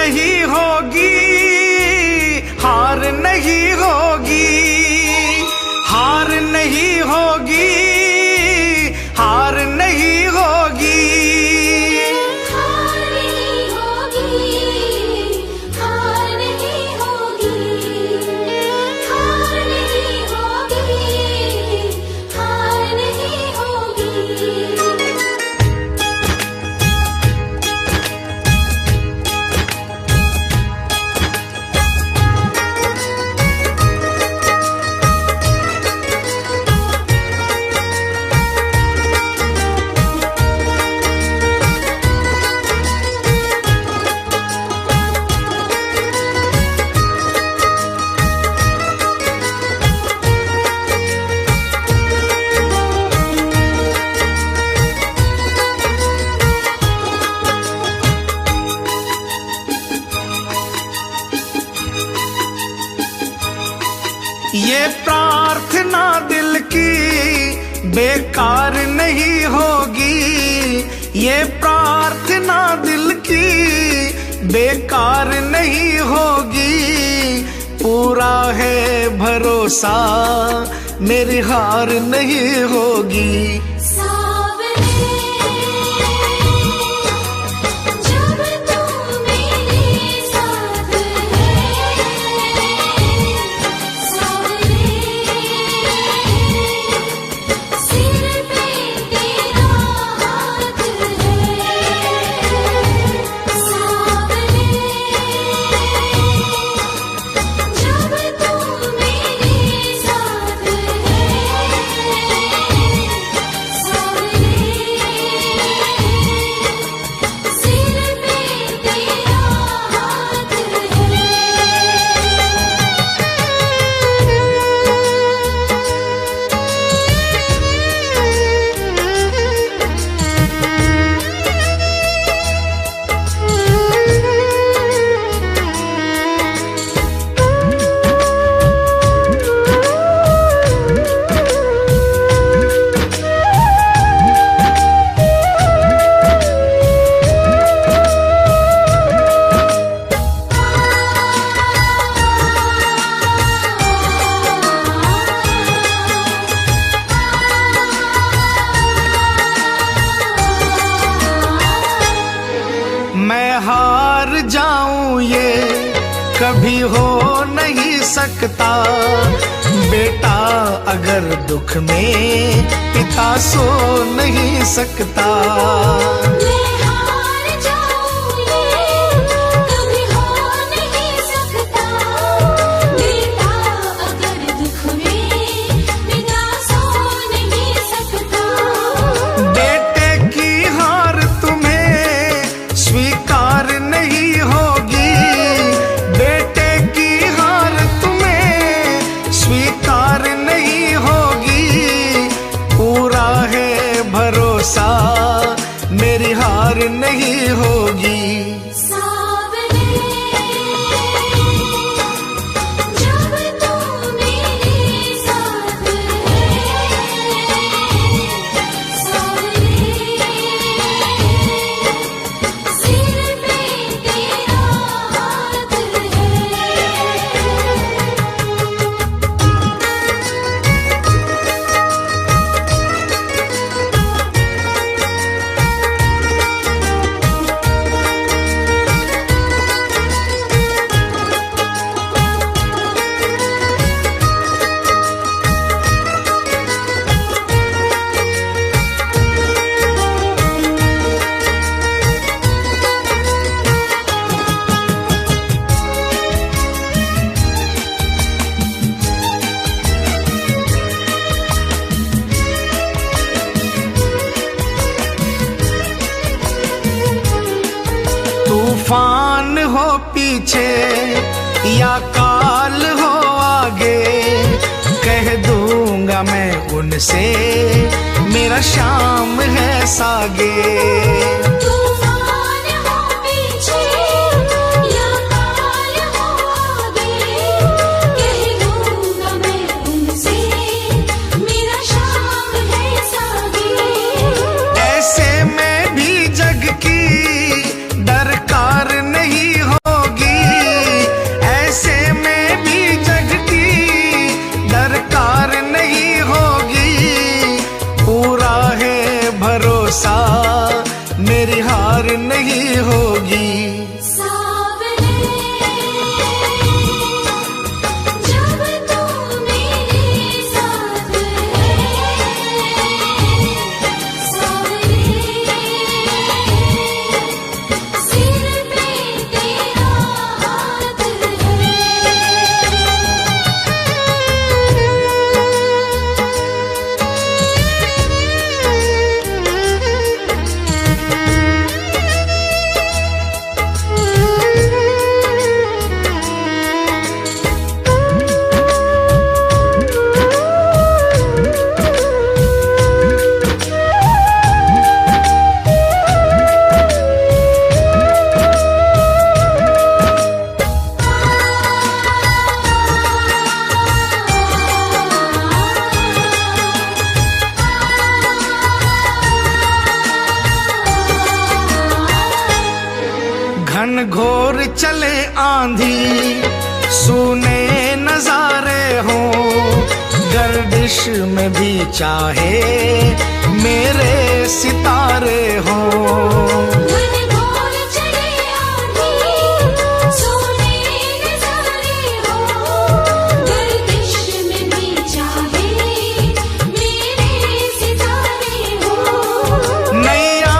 नहीं होगी, हार नहीं होगी, हार नहीं होगी, हार नहीं होगी, हार नहीं होगी, हार नहीं होगी, हार नहीं होगी, हार नहीं होगी। ये प्रार्थना दिल की बेकार नहीं होगी, ये प्रार्थना दिल की बेकार नहीं होगी, पूरा है भरोसा मेरी हार नहीं होगी। जब तू मेरे साथ है, सिर पे तेरा हाथ है, सावरे। जब तू मेरे साथ है, सावरे, सिर पे तेरा हाथ है। मैं हार जाऊं ये कभी हो नहीं सकता, बेटा अगर दुख में पिता सो नहीं सकता। मैं हार जाऊं ये कभी हो नहीं सकता, बेटा अगर दुख में पिता सो नहीं सकता। बेटे की हार तुम्हें स्वीकार नहीं होगी, बेटे की हार तुम्हें स्वीकार नहीं होगी, पूरा है भरोसा मेरी हार नहीं होगी। सावरे, जब तू मेरे साथ है, सावरे, सिर पे तेरा हाथ है। तूफान हो पीछे या काल हो आगे, कह दूंगा मैं उनसे मेरा शाम है सागे। तूफान हो पीछे या काल हो आगे, कह दूंगा मैं उनसे मेरा शाम है सागे। ऐसे में भी जग की दरकार नहीं हो भरोसा मेरी हार नहीं होगी। सावरे जब तू मेरे साथ है, सावरे सिर पे तेरा हाथ है। घन घोर चले आंधी, सूने नजारे हो, गर्दिश में भी चाहे मेरे सितारे हो। घनघोर चले आंधी, सोने नजारे हो, गर्दिश में भी चाहे मेरे सितारे हो। नैया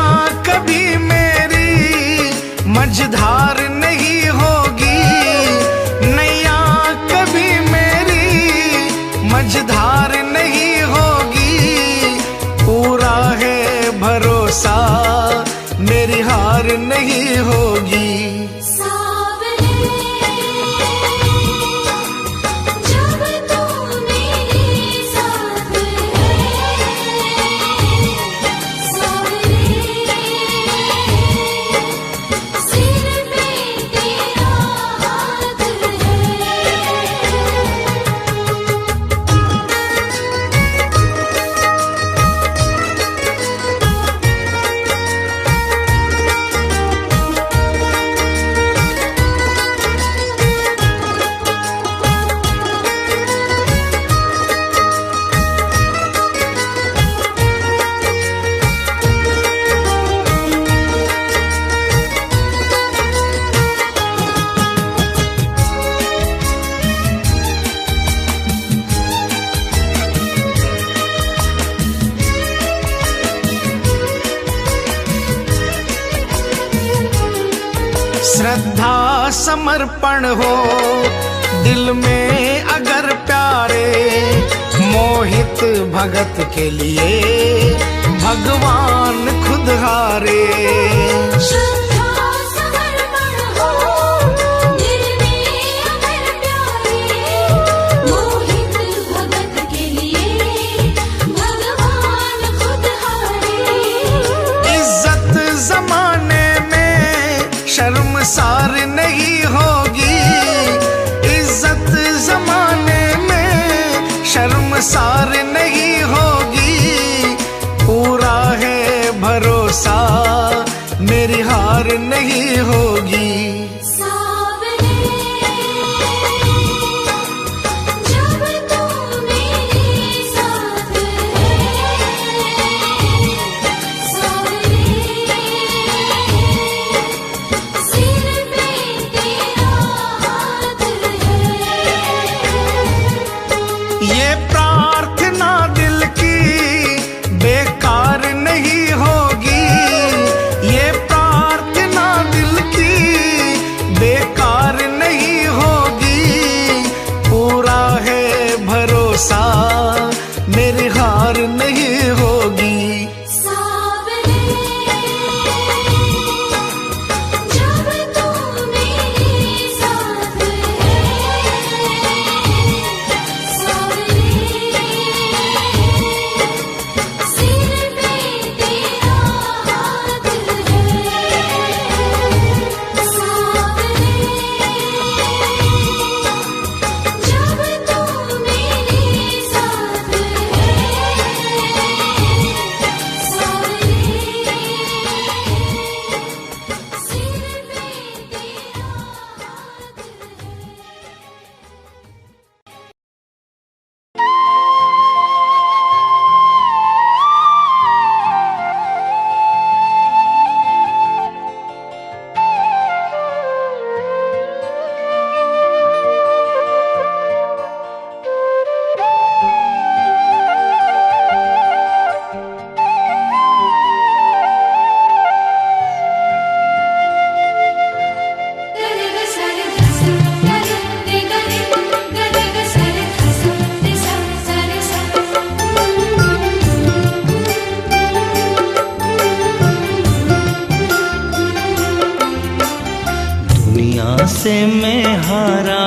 कभी मेरी मझधार नहीं होगी, नैया कभी मेरी मझधार नहीं होगी। पूरा है भरोसा मेरी हार नहीं होगी। सावरे जब तू मेरे साथ है, सावरे सिर पे तेरा हाथ है। श्रद्धा समर्पण हो दिल में अगर प्यारे, मोहित भगत के लिए भगवान खुद हारे। श्रद्धा समर्पण हो दिल में अगर प्यारे, मोहित भगत के लिए भगवान खुद हारे। इज्जत जमाने में शर्मसार नहीं होगी, इज्जत जमाने में शर्मसार नहीं होगी। पूरा है भरोसा मेरी हार नहीं होगी। सावरे जब तू मेरे साथ है, सावरे सिर पे तेरा हाथ है। ये प्रार्थना दिल की बेकार नहीं होगी, ये प्रार्थना दिल की से मैं हारा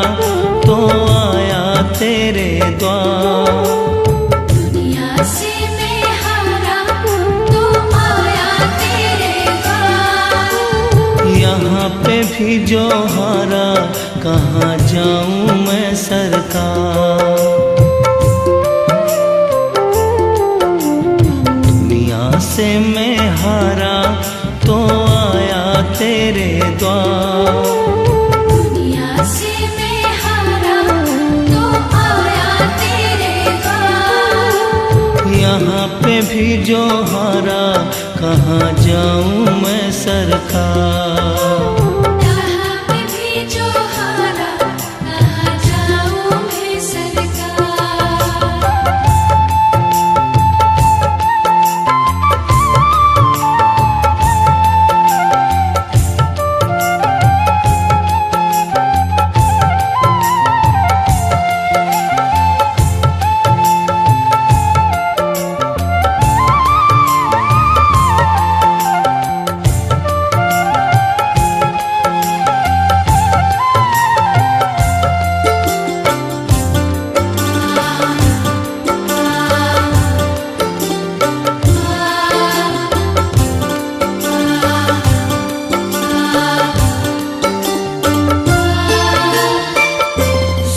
तो आया तेरे द्वार। दुनिया से मैं हारा तो आया तेरे द्वार। यहाँ पे भी जो हारा कहाँ जाऊँ मैं सरकार। दुनिया से मैं हारा तो आया तेरे द्वार। दुनिया से मैं हारा तो आया तेरे द्वार। यहाँ पे भी जो हारा कहाँ जाऊँ मैं सरकार। यहाँ पे भी जो हारा कहाँ जाऊँ मैं सरकार।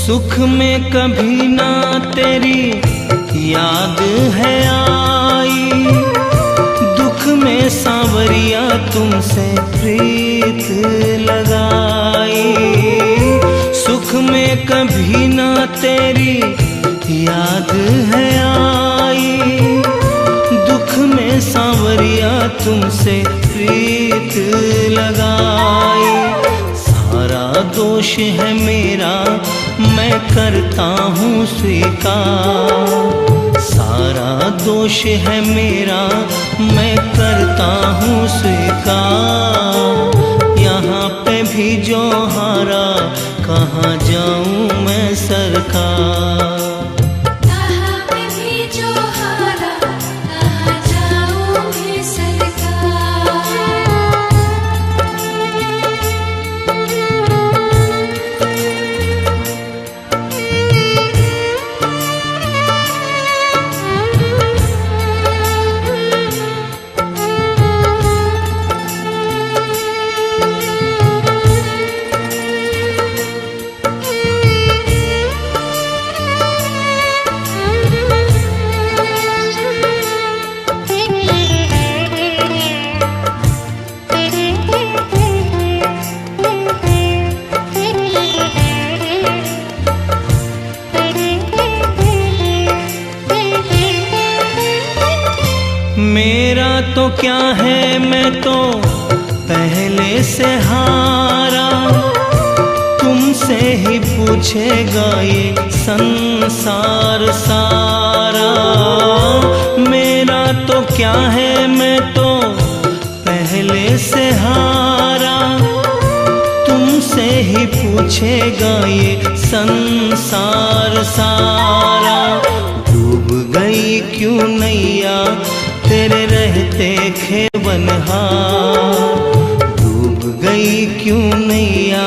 सुख में कभी ना तेरी याद है आई, दुख में सांवरिया तुमसे प्रीत लगाई। सुख में कभी ना तेरी याद है आई, दुख में सांवरिया तुमसे प्रीत लगाई। सारा दोष है मेरा मैं करता हूँ स्वीकार। सारा दोष है मेरा मैं करता हूँ स्वीकार। यहाँ पे भी जो हारा कहाँ जाऊँ मैं सरकार। यहाँ पे भी जो हारा कहाँ जाऊँ मैं सरकार। मेरा तो क्या है मैं तो पहले से हारा, तुमसे ही पूछेगा ये संसार सारा। मेरा तो क्या है मैं तो पहले से हारा, तुमसे ही पूछेगा ये संसार सारा। डूब गई क्यों नैया तेरे रहते खेवनहार। डूब गई क्यों नैया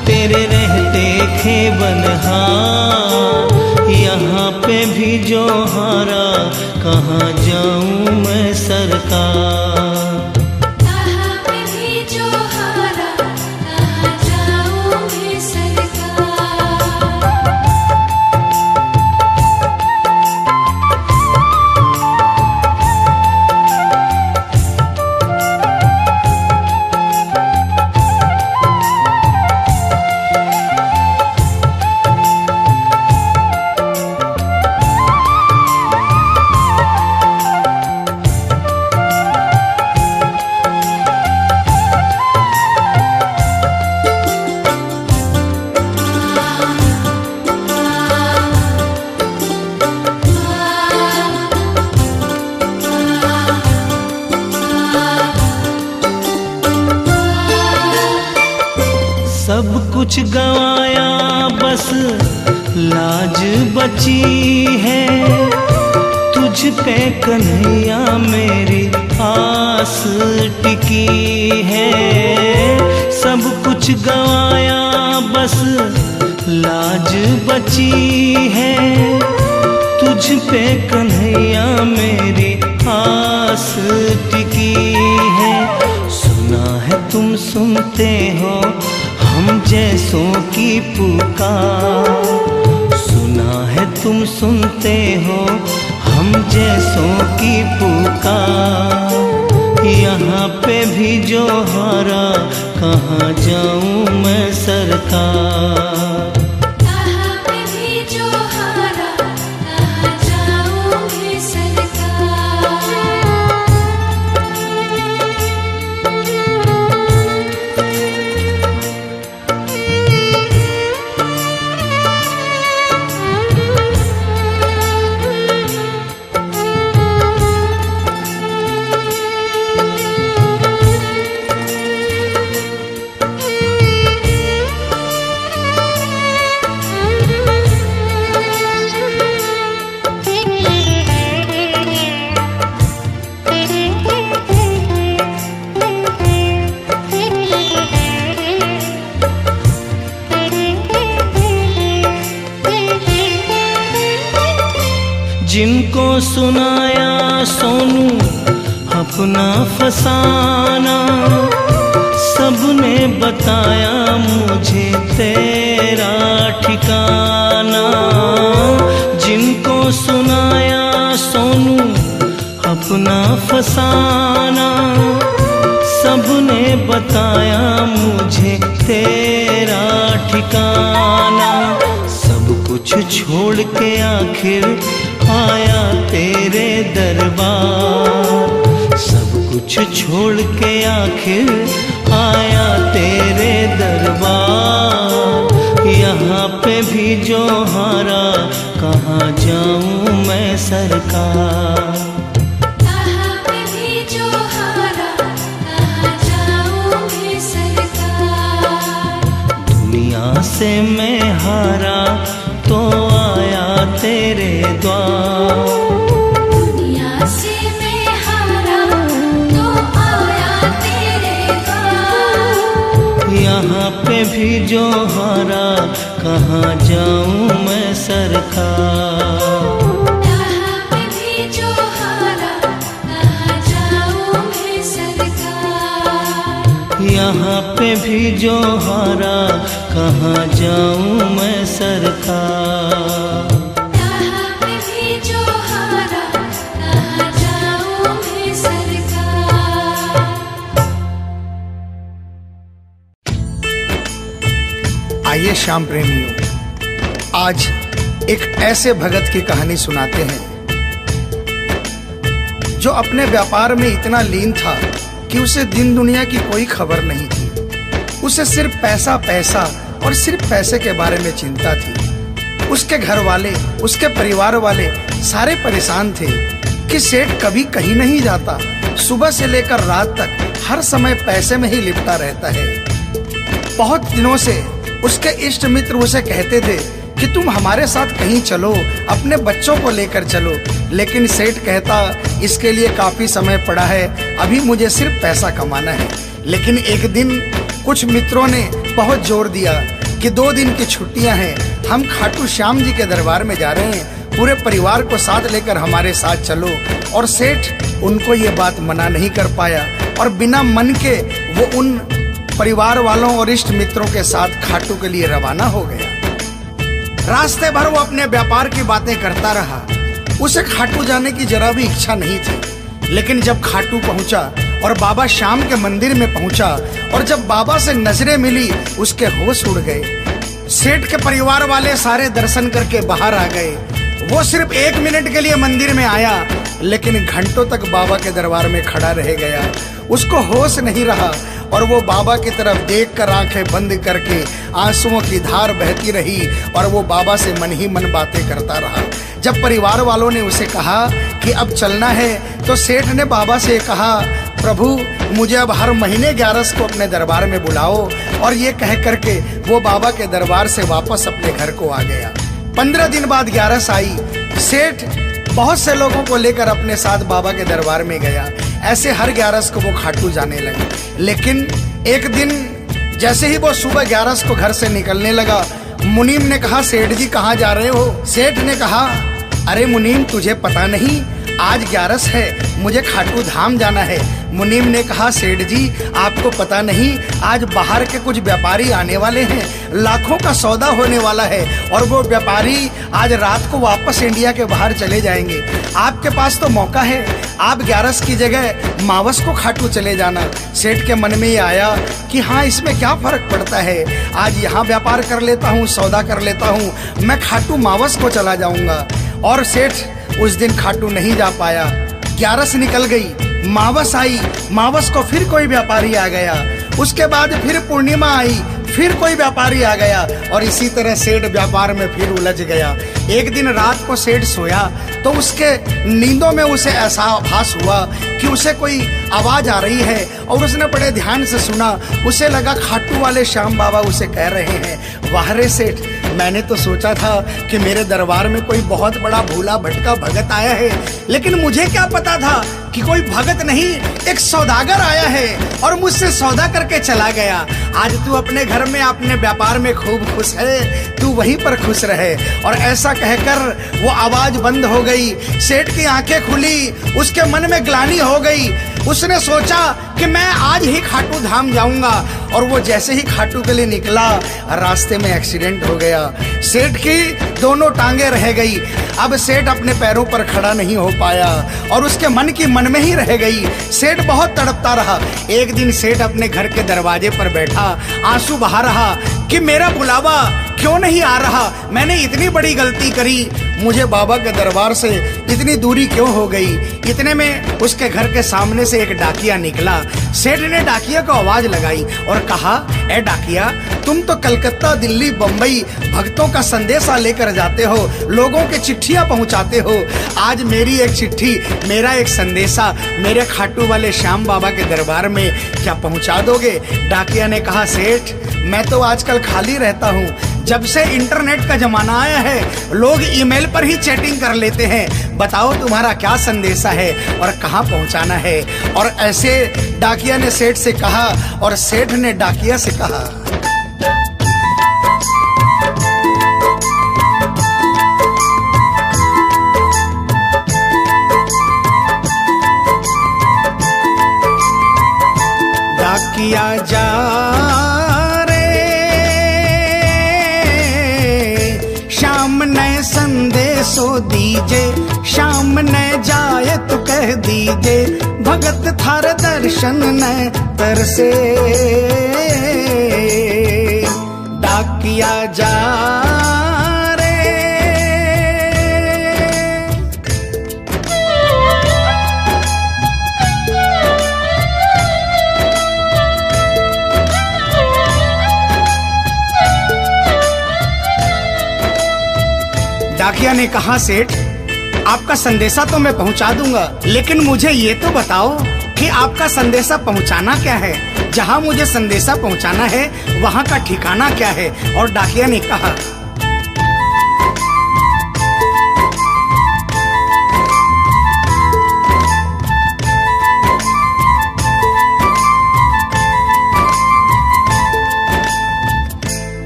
तेरे रहते खेवनहार। यहाँ पे भी जो हारा कहाँ जाऊँ मैं सरकार। यहाँ पे भी जो हारा कहाँ जाऊँ मैं सरकार। सब कुछ गवाया बस लाज बची है, तुझ पे कन्हैया मेरी आस टिकी है। सब कुछ गवाया बस लाज बची है, तुझ पे कन्हैया मेरी आस टिकी है। सुना है तुम सुनते हो हम जैसों की पुकार, सुना है तुम सुनते हो हम जैसों की पुकार। यहाँ पे भी जो हारा कहाँ जाऊँ मैं सरकार। यहाँ पे भी जो हारा कहाँ जाऊँ मैं सरकार। जिनको सुनाया सोनू अपना फसाना, सबने बताया मुझे तेरा ठिकाना। जिनको सुनाया सोनू अपना फसाना, सबने बताया मुझे तेरा ठिकाना। सब कुछ छोड़ के आखिर आया तेरे दरबार, सब कुछ छोड़ के आखिर आया तेरे दरबार। यहाँ पे भी जो हारा कहाँ जाऊँ मैं सरकार। यहाँ पे भी जो हारा कहाँ जाऊँ मैं सरकार। दुनिया से मैं हारा तो आया तेरे द्वार, दुनिया से मैं हारा तो आया तेरे द्वार। यहाँ पे भी जो हारा कहाँ जाऊँ मैं सरकार। यहाँ पे भी जो हारा कहाँ जाऊँ मैं सरकार। यहाँ पे भी जो हारा कहाँ जाऊँ मैं सरकार। यहाँ पे भी जो हारा कहाँ जाऊँ मैं सरकार। आइए श्याम प्रेमियों, आज एक ऐसे भगत की कहानी सुनाते हैं जो अपने व्यापार में इतना लीन था कि उसे दिन दुनिया की कोई खबर नहीं थी। उसे सिर्फ पैसा पैसा और सिर्फ पैसे के बारे में चिंता थी। उसके घर वाले, उसके परिवार वाले सारे परेशान थे कि सेठ कभी कहीं नहीं जाता, सुबह से लेकर रात तक हर समय पैसे में ही लिपटा रहता है। बहुत दिनों से उसके इष्ट मित्र उसे कहते थे कि तुम हमारे साथ कहीं चलो, अपने बच्चों को लेकर चलो, लेकिन सेठ कहता इसके लिए काफी समय पड़ा है, अभी मुझे सिर्फ पैसा कमाना है। लेकिन एक दिन कुछ मित्रों ने बहुत जोर दिया कि 2 दिन की छुट्टियां हैं, हम खाटू श्याम जी के दरबार में जा रहे हैं, पूरे परिवार को साथ लेकर हमारे साथ चलो। और सेठ उनको ये बात मना नहीं कर पाया और बिना मन के वो उन परिवार वालों और इष्ट मित्रों के साथ खाटू के लिए रवाना हो गया। रास्ते भर वो अपने व्यापार की बातें करता रहा। उसे खाटू जाने की जरा भी इच्छा नहीं थी। लेकिन जब खाटू पहुंचा और बाबा श्याम के मंदिर में पहुंचा और जब बाबा से नजरें मिली, उसके होश उड़ गए। सेठ के परिवार वाले सारे दर्शन करके बाहर आ गए। वो सिर्फ 1 मिनट के लिए मंदिर में आया, लेकिन घंटों तक बाबा के दरबार में खड़ा रह गया। उसको होश नहीं रहा और वो बाबा की तरफ देखकर आंखें बंद करके आंसुओं की धार बहती रही और वो बाबा से मन ही मन बातें करता रहा। जब परिवार वालों ने उसे कहा कि अब चलना है, तो सेठ ने बाबा से कहा, प्रभु मुझे अब हर महीने 11 को अपने दरबार में बुलाओ। और ये कह करके वो बाबा के दरबार से वापस अपने घर को आ गया। 15 दिन बाद 11 आई। सेठ बहुत से लोगों को लेकर अपने साथ बाबा के दरबार में गया। ऐसे हर 11 को वो खाटू जाने लगे। लेकिन एक दिन जैसे ही वो सुबह 11 को घर से निकलने लगा, मुनीम ने कहा, सेठ जी कहाँ जा रहे हो? सेठ ने कहा, अरे मुनीम तुझे पता नहीं, आज 11 है, मुझे खाटू धाम जाना है। मुनीम ने कहा, सेठ जी आपको पता नहीं, आज बाहर के कुछ व्यापारी आने वाले हैं, लाखों का सौदा होने वाला है और वो व्यापारी आज रात को वापस इंडिया के बाहर चले जाएंगे। आपके पास तो मौका है, आप 11 की जगह मावस को खाटू चले जाना। सेठ के मन में ये आया कि हाँ, इसमें क्या फर्क पड़ता है, आज यहाँ व्यापार कर लेता हूँ, सौदा कर लेता हूँ, मैं खाटू मावस को चला जाऊँगा। और सेठ उस दिन खाटू नहीं जा पाया। 11 निकल गई, मावस आई, मावस को फिर कोई व्यापारी आ गया, उसके बाद फिर पूर्णिमा आई, फिर कोई व्यापारी आ गया और इसी तरह सेठ व्यापार में फिर उलझ गया। एक दिन रात को सेठ सोया तो उसके नींदों में उसे ऐसा आभास हुआ कि उसे कोई आवाज आ रही है और उसने बड़े ध्यान से सुना। उसे लगा खाटू वाले श्याम बाबा उसे कह रहे हैं, वाह रे सेठ, मैंने तो सोचा था कि मेरे दरबार में कोई बहुत बड़ा भूला भटका भगत आया है, लेकिन मुझे क्या पता था कि कोई भगत नहीं, एक सौदागर आया है और मुझसे सौदा करके चला गया। आज तू अपने घर में, अपने व्यापार में खूब खुश है, तू वहीं पर खुश रहे। और ऐसा कहकर वो आवाज बंद हो गई। सेठ की आंखें खुली, उसके मन में ग्लानि हो गई। उसने सोचा कि मैं आज ही खाटू धाम जाऊंगा और वो जैसे ही खाटू के लिए निकला, रास्ते में एक्सीडेंट हो गया। सेठ की दोनों टांगे रह गई। अब सेठ अपने पैरों पर खड़ा नहीं हो पाया और उसके मन की मन में ही रह गई। सेठ बहुत तड़पता रहा। एक दिन सेठ अपने घर के दरवाजे पर बैठा, आंसू बहा रहा कि मेरा बुलावा क्यों नहीं आ रहा, मैंने इतनी बड़ी गलती करी, मुझे बाबा के दरबार से इतनी दूरी क्यों हो गई। इतने में उसके घर के सामने से एक डाकिया निकला। सेठ ने डाकिया को आवाज लगाई और कहा, ए डाकिया, तुम तो कलकत्ता, दिल्ली, बम्बई भक्तों का संदेशा लेकर जाते हो, लोगों के चिट्ठियां पहुंचाते हो। आज मेरी एक चिट्ठी, मेरा एक संदेशा मेरे खाटू वाले श्याम बाबा के दरबार में क्या पहुंचा दोगे? डाकिया ने कहा, सेठ मैं तो आजकल खाली रहता हूँ। जब से इंटरनेट का जमाना आया है, लोग ईमेल पर ही चैटिंग कर लेते हैं। बताओ तुम्हारा क्या संदेशा है और कहाँ पहुँचाना है? और ऐसे डाकिया ने सेठ से कहा और सेठ ने डाकिया से कहा। डाकिया जा संदेशो दीजे, शाम न जाए तो कह दीजे, भगत थार दर्शन न तरसे। डाकिया जा रे। डाकिया ने कहा, सेठ आपका संदेशा तो मैं पहुंचा दूंगा, लेकिन मुझे ये तो बताओ कि आपका संदेशा पहुंचाना क्या है, जहां मुझे संदेशा पहुंचाना है वहां का ठिकाना क्या है? और डाकिया ने कहा,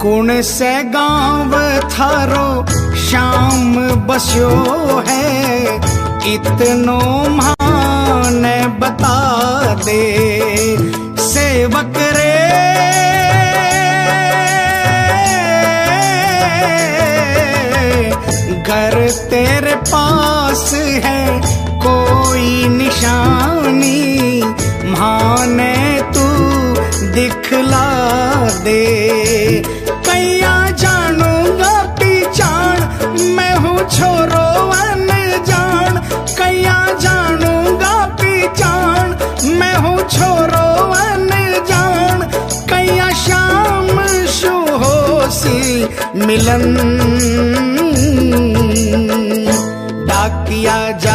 कौन से गांव थारो श्याम बस्यो है, इतनो मान बता दे सेवक रे। घर तेरे पास है कोई निशानी, माने तू दिखला दे। कैया जानूंगा पहचान, मैं हूँ छोरो अनजान। कैया जानूंगा पहचान, मैं हूँ छोरो अनजान। कैया शाम शुहोसी मिलन, डाकिया जा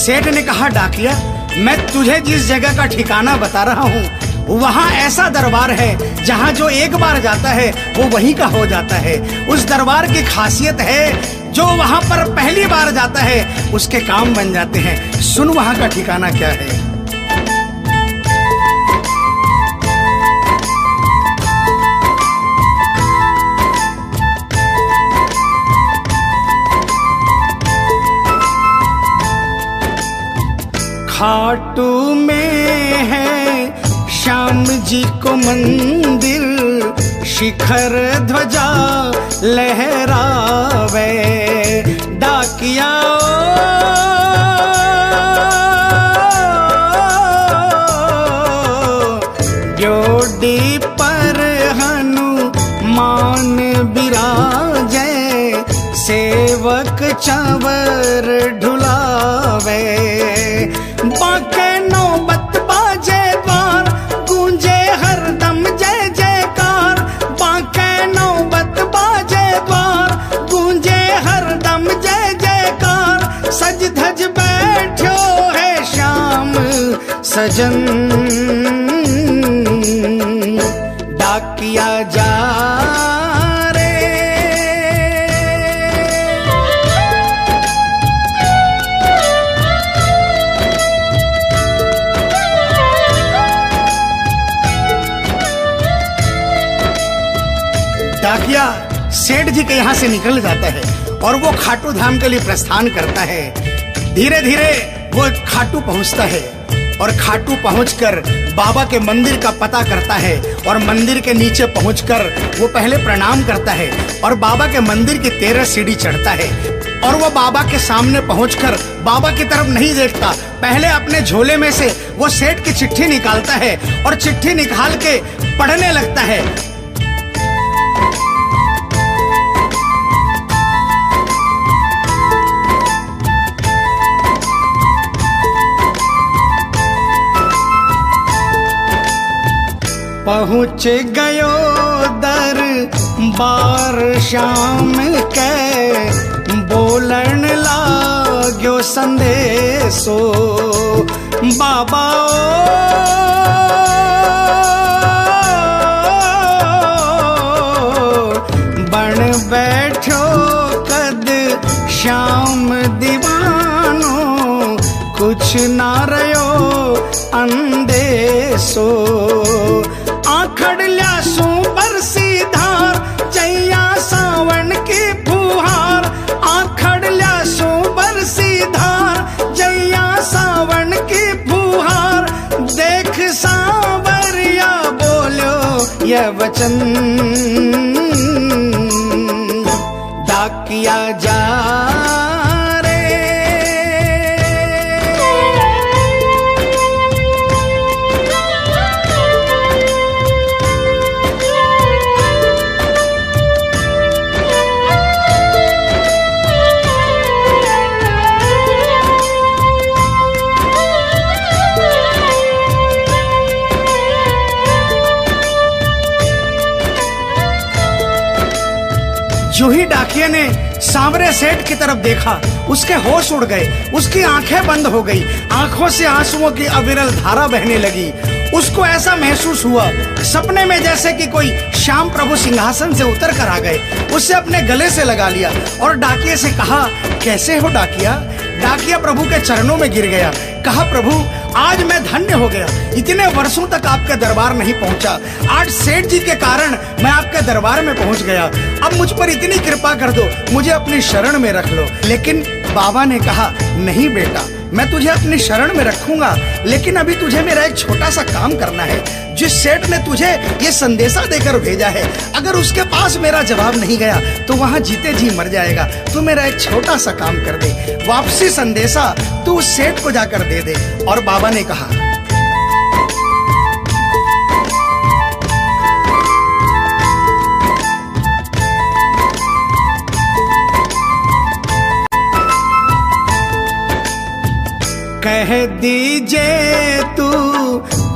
सेठ ने कहा, डाकिया मैं तुझे जिस जगह का ठिकाना बता रहा हूँ वहाँ ऐसा दरबार है जहाँ जो एक बार जाता है वो वहीं का हो जाता है। उस दरबार की खासियत है जो वहाँ पर पहली बार जाता है उसके काम बन जाते हैं। सुन वहाँ का ठिकाना क्या है। खाटू में है श्याम जी को मंदिर, शिखर ध्वजा लहरावे। डाकिया जोड़ी पर हनुमान बिराजे, सेवक चावर ढुलावे। बाके नौबत बाजे द्वार, गूंजे हरदम जय जयकार। बाके नौबत बाजे द्वार, गूंजे हरदम जय जयकार। सज धज बैठो है श्याम सजन, डाकिया जा डाकिया सेठ जी के यहाँ से निकल जाता है और वो खाटू धाम के लिए प्रस्थान करता है। धीरे धीरे वो खाटू पहुँचता है और खाटू पहुंचकर बाबा के मंदिर का पता करता है और मंदिर के नीचे पहुंचकर वो पहले प्रणाम करता है और बाबा के मंदिर की 13 सीढ़ी चढ़ता है। और वो बाबा के सामने पहुंचकर बाबा की तरफ नहीं देखता, पहले अपने झोले में से वो सेठ की चिट्ठी निकालता है और चिट्ठी निकाल के पढ़ने लगता है। पहुँच गयो दरबार श्याम के, बोलन लाग्यो संदेशो। बाबा बन बैठो कद श्याम दीवानो, कुछ ना रयो अंदेशो। आखड़ ल्यासू बरसी धार, जैया सावन की फुहार। आखड़ ल्यासू बरसी धार, जैया सावन की फुहार। देख सांवरिया बोलो यह वचन, डाकिया जा जो ही डाकिया ने सांवरे सेठ की तरफ देखा उसके होश उड़ गए, उसकी आंखें बंद हो गई, आंखों से आंसुओं की अविरल धारा बहने लगी। उसको ऐसा महसूस हुआ सपने में जैसे कि कोई श्याम प्रभु सिंहासन से उतर कर आ गए। उससे अपने गले से लगा लिया और डाकिया से कहा, कैसे हो डाकिया? डाकिया प्रभु के चरणों में गिर गया, कहा, प्रभु आज मैं धन्य हो गया, इतने वर्षों तक आपके दरबार नहीं पहुंचा, आज सेठ जी के कारण मैं आपके दरबार में पहुंच गया। अब मुझ पर इतनी कृपा कर दो, मुझे अपनी शरण में रख लो। लेकिन बाबा ने कहा, नहीं बेटा, मैं तुझे अपनी शरण में रखूंगा, लेकिन अभी तुझे मेरा एक छोटा सा काम करना है। जिस सेठ ने तुझे ये संदेशा देकर भेजा है, अगर उसके पास मेरा जवाब नहीं गया तो वहाँ जीते जी मर जाएगा। तू मेरा एक छोटा सा काम कर दे, वापसी संदेशा तू उस सेठ को जाकर दे दे। और बाबा ने कहा, कह दीजिए तू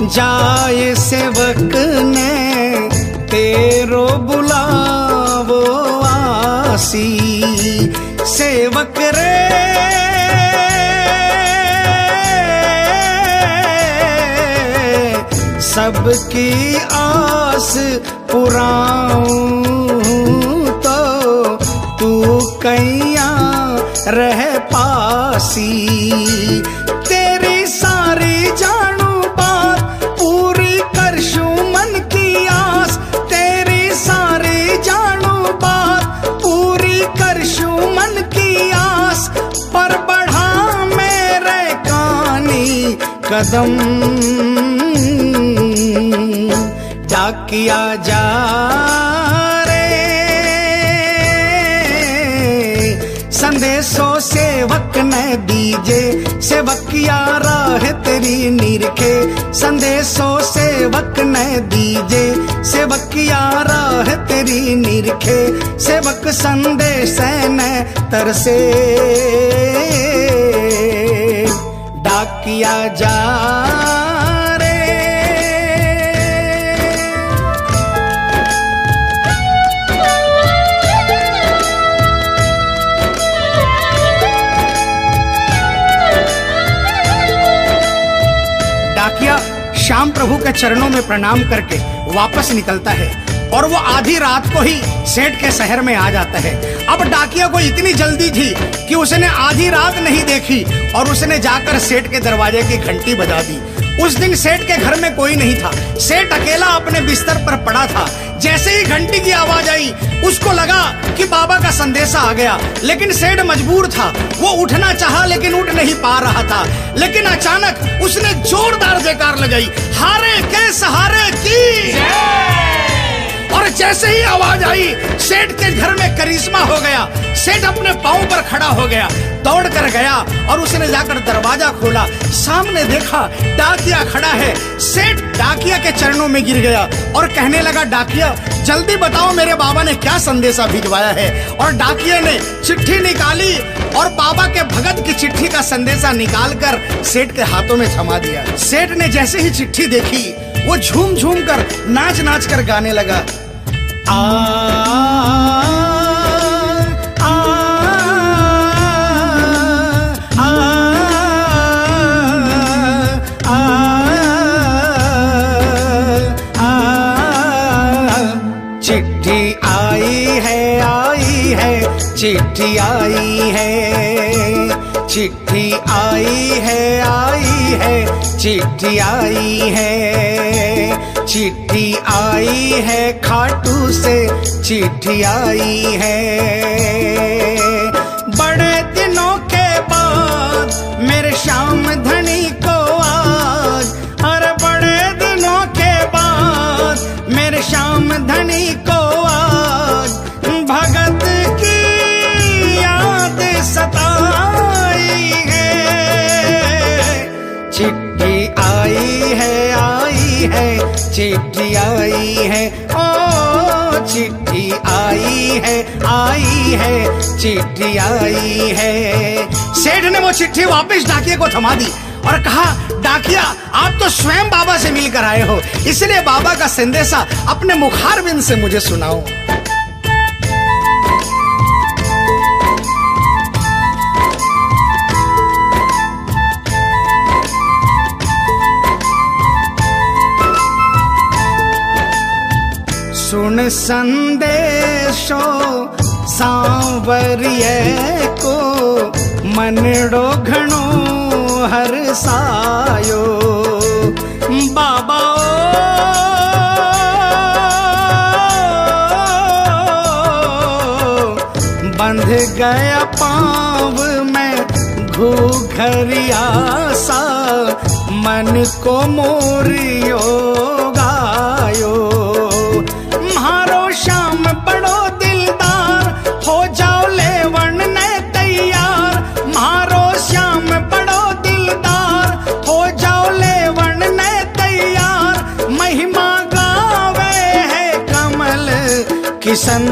जाए सेवक ने, तेरो बुलावो आसी। सेवक रे सबकी आस पुराऊं तो तू कैया रह पासी। तेरी सारी जानू बात पूरी करशूं मन की आस, तेरी सारी जानू बात पूरी करशूं मन की आस। पर बढ़ा मेरे कानी कदम डाकिया जा रे, संदेशो सेवक ने दीजे, सेवकिया राह तेरी निरखे। संदेशो सेवक ने दीजे, सेवकिया राह तेरी निरखे। सेवक संदेश ने तरसे डाकिया जा रे। डाकिया श्याम प्रभु के चरणों में प्रणाम करके वापस निकलता है और वो आधी रात को ही सेठ के शहर में आ जाता है। अब डाकिया को इतनी जल्दी थी कि उसने आधी रात नहीं देखी और उसने जाकर सेठ के दरवाजे की घंटी बजा दी। उस दिन सेठ के घर में कोई नहीं था, सेठ अकेला अपने बिस्तर पर पड़ा था। जैसे ही घंटी की आवाज आई उसको लगा कि बाबा का संदेशा आ गया, लेकिन सेठ मजबूर था। वो उठना चाहा लेकिन उठ नहीं पा रहा था। लेकिन अचानक उसने जोरदार जयकार लगाई, हारे के सहारे की। और जैसे ही आवाज आई सेठ के घर में करिश्मा हो गया। सेठ अपने पांव पर खड़ा हो गया, दौड़ कर गया और उसने जाकर दरवाजा खोला। सामने देखा डाकिया खड़ा है। सेठ डाकिया के चरणों में गिर गया और कहने लगा, डाकिया जल्दी बताओ मेरे बाबा ने क्या संदेशा भिजवाया है। और डाकिया ने चिट्ठी निकाली और बाबा के भगत की चिट्ठी का संदेशा निकालकर सेठ के हाथों में थमा दिया। सेठ ने जैसे ही चिट्ठी देखी वो झूम झूम कर नाच नाच कर गाने लगा, आ चिट्ठी आई है, चिट्ठी आई है, चिट्ठी आई है, चिट्ठी आई है, चिट्ठी आई है, खाटू से चिट्ठी आई है। बड़े दिनों के बाद मेरे श्याम धनी को आज, अरे बड़े दिनों के बाद मेरे श्याम धनी को आज भगत की याद सताई है। चिट्ठी आई है, चिट्ठी आई है, ओ चिट्ठी आई है, चिट्ठी आई है। सेठ ने वो चिट्ठी वापस डाकिया को थमा दी और कहा, डाकिया आप तो स्वयं बाबा से मिलकर आए हो, इसलिए बाबा का संदेशा अपने मुखारबिंद से मुझे सुनाओ। सुन संदेशो सांवरिये को मनड़ो घणो हरसायो। बाबा बंध गया पाँव में घूघरिया सा, मन को मोरियो गायो। म्हारो श्याम बड़ो दिलदार, हो जाओ लेवन ने तैयार। म्हारो श्याम बड़ो दिलदार, हो जाओ लेवन ने तैयार। महिमा गावे है कमल किशन,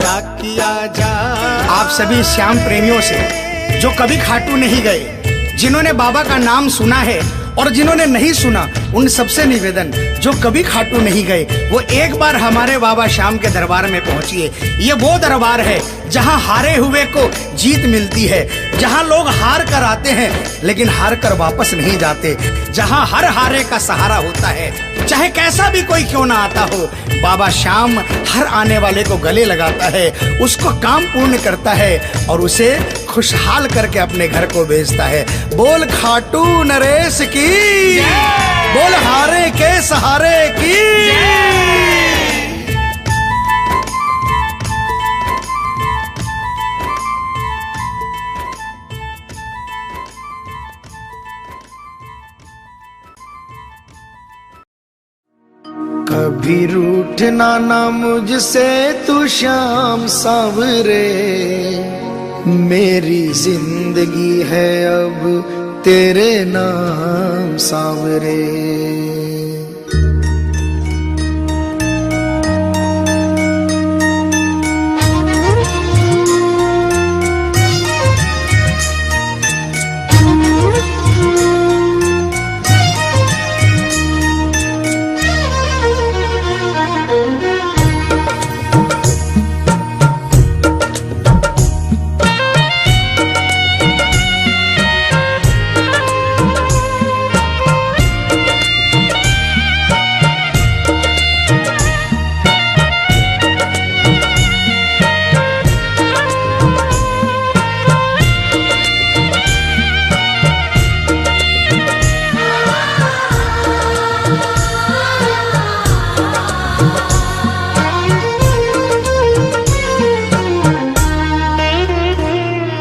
डाकिया जा। आप सभी श्याम प्रेमियों से जो कभी खाटू नहीं गए, जिन्होंने बाबा का नाम सुना है और जिन्होंने नहीं सुना उन सबसे निवेदन, जो कभी खाटू नहीं गए, वो एक बार हमारे बाबा श्याम के दरबार में पहुंचिए। ये वो दरबार है जहां हारे हुए को जीत मिलती है, जहां लोग हार कर आते हैं लेकिन हार कर वापस नहीं जाते, जहां हर हारे का सहारा होता है, चाहे कैसा भी कोई क्यों ना आता हो। बाबा श्याम हर आने वाले को गले लगाता है, उसको काम पूर्ण करता है और उसे खुशहाल करके अपने घर को भेजता है। बोल खाटू नरेश की, बोल हारे के सहारे की। कभी रूठना ना मुझसे तू श्याम सावरे, मेरी जिंदगी है अब तेरे नाम सावरे।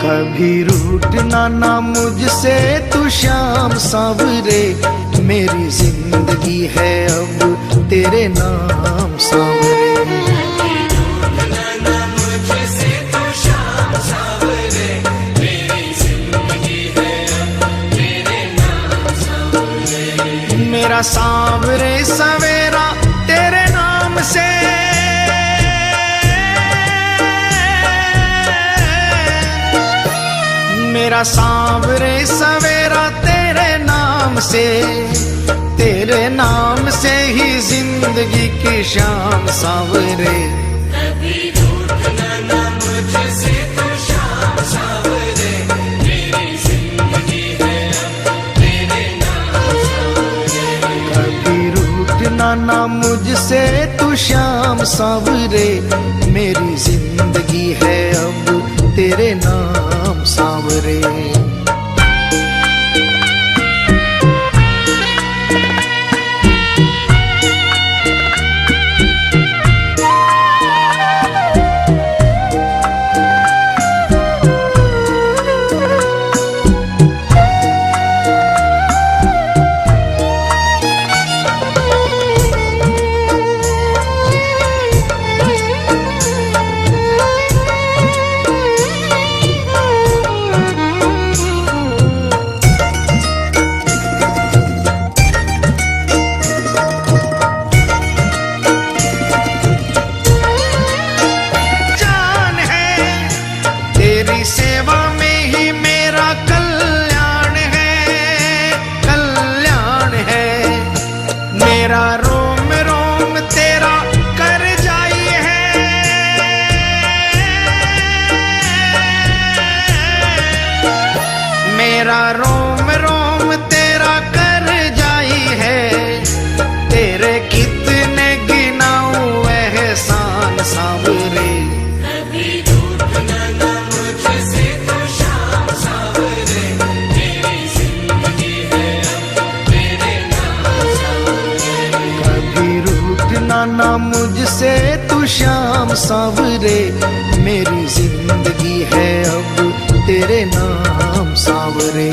कभी रूठना ना मुझसे तू श्याम सावरे, मेरी जिंदगी है अब तेरे नाम सावरे। मेरा सांवरे सवेरा तेरे नाम से, मेरा सांवरे सवेरा तेरे नाम से, तेरे नाम से ही जिंदगी की शाम सांवरे। कभी रूठना ना मुझसे तू श्याम सावरे, मेरी जिंदगी है अब तेरे नाम सावरे। कभी रूठना ना मुझसे तू श्याम सावरे, मेरी जिंदगी है अब तेरे नाम सावरे। मेरा रोम रोम तेरा कर जाई है, मेरा रोम रोम तेरा कर जाई है। तेरे कितने गिनाऊं एहसान सांवरे, कभी रूठना ना मुझसे तू श्याम सावरे, मेरी जिंदगी है अब तेरे नाम सावरे। कभी रूठना ना मुझसे तू श्याम सांवरे, मेरी जिंदगी है अब तेरे नाम सांवरे।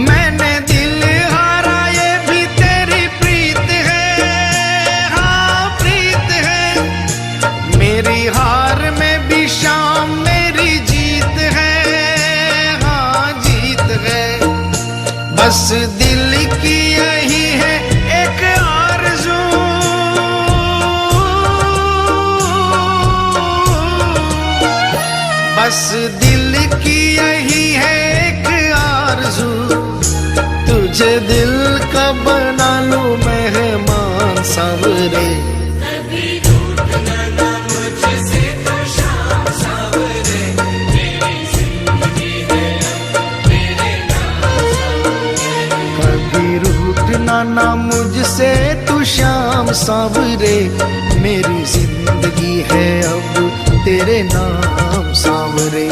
मैंने दिल हारा ये भी तेरी प्रीत है, हाँ प्रीत है। मेरी हार में भी शाम मेरी जीत है, हाँ जीत है। बस दिल की यही है एक आरज़ू, बस दिल की यही है एक आरज़ू, तुझे दिल का बना लूं मेहमान सांवरे। कभी रूठना ना मुझसे तो शाम सांवरे, मेरी जिंदगी है अब तेरे नाम सांवरे। कभी रूठना ना मुझसे तू शाम सांवरे, मेरी जिंदगी है अब तेरे नाम सांवरे।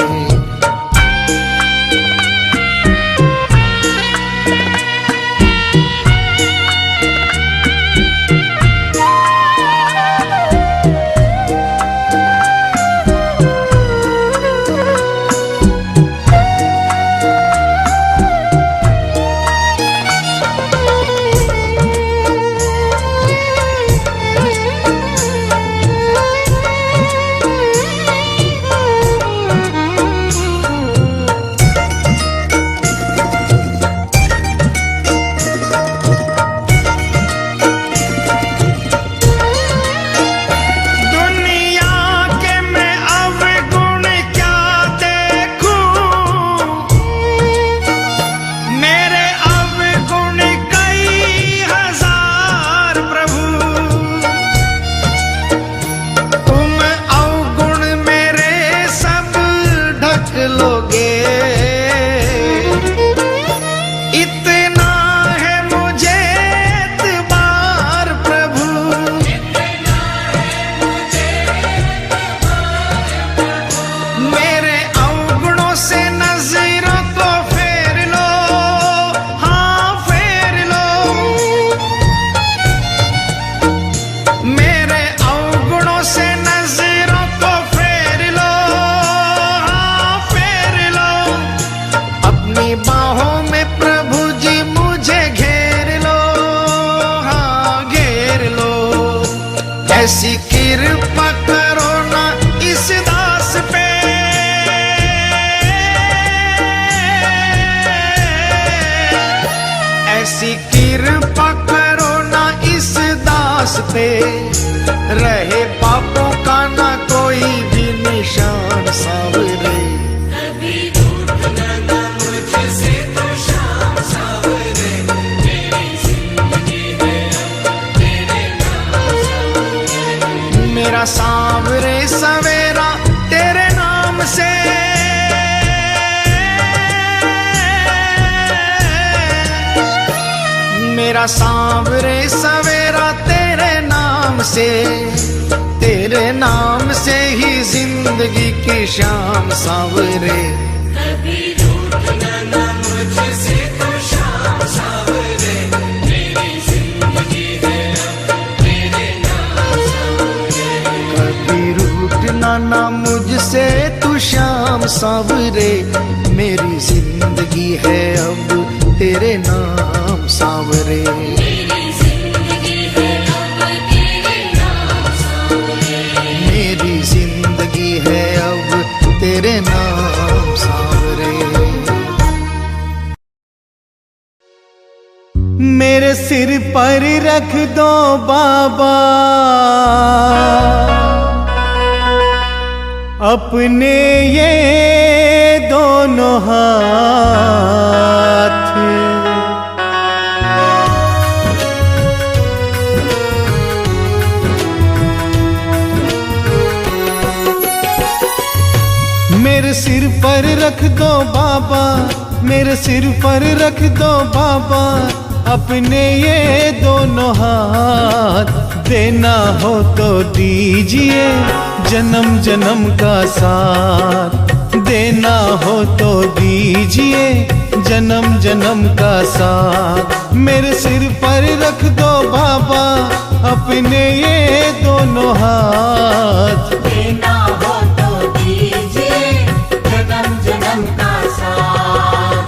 ऐसी कृपा करो ना इस दास पे, ऐसी कृपा करो ना इस दास पे, रहे पापों का ना कोई भी निशान सांवरे। कभी रूठना ना मुझसे तो शाम सांवरे, मेरी जिंदगी है अब तेरे नाम सांवरे। मेरा सांवरे सवेरा तेरे नाम से, मेरा सांवरे सवेरा तेरे नाम से, तेरे नाम से ही जिंदगी की शाम सांवरे। कभी रूठना ना मुझसे तो शाम सांवरे, मेरी जिंदगी है अब तेरे नाम सांवरे। कभी रूठना ना मुझसे तू शाम सांवरे, मेरी जिंदगी है अब तेरे नाम सांवरे। मेरी जिंदगी है अब तेरे नाम सांवरे। मेरी जिंदगी है अब तेरे नाम सांवरे। मेरे सिर पर रख दो बाबा अपने ये दोनों हाथ, मेरे सिर पर रख दो बाबा, मेरे सिर पर रख दो बाबा अपने ये दोनों हाथ। देना हो तो दीजिए जन्म जन्म का साथ, देना हो तो दीजिए जन्म जन्म का साथ। मेरे सिर पर रख दो बाबा अपने ये दोनों हाथ। देना हो तो दीजिए जन्म जन्म का साथ।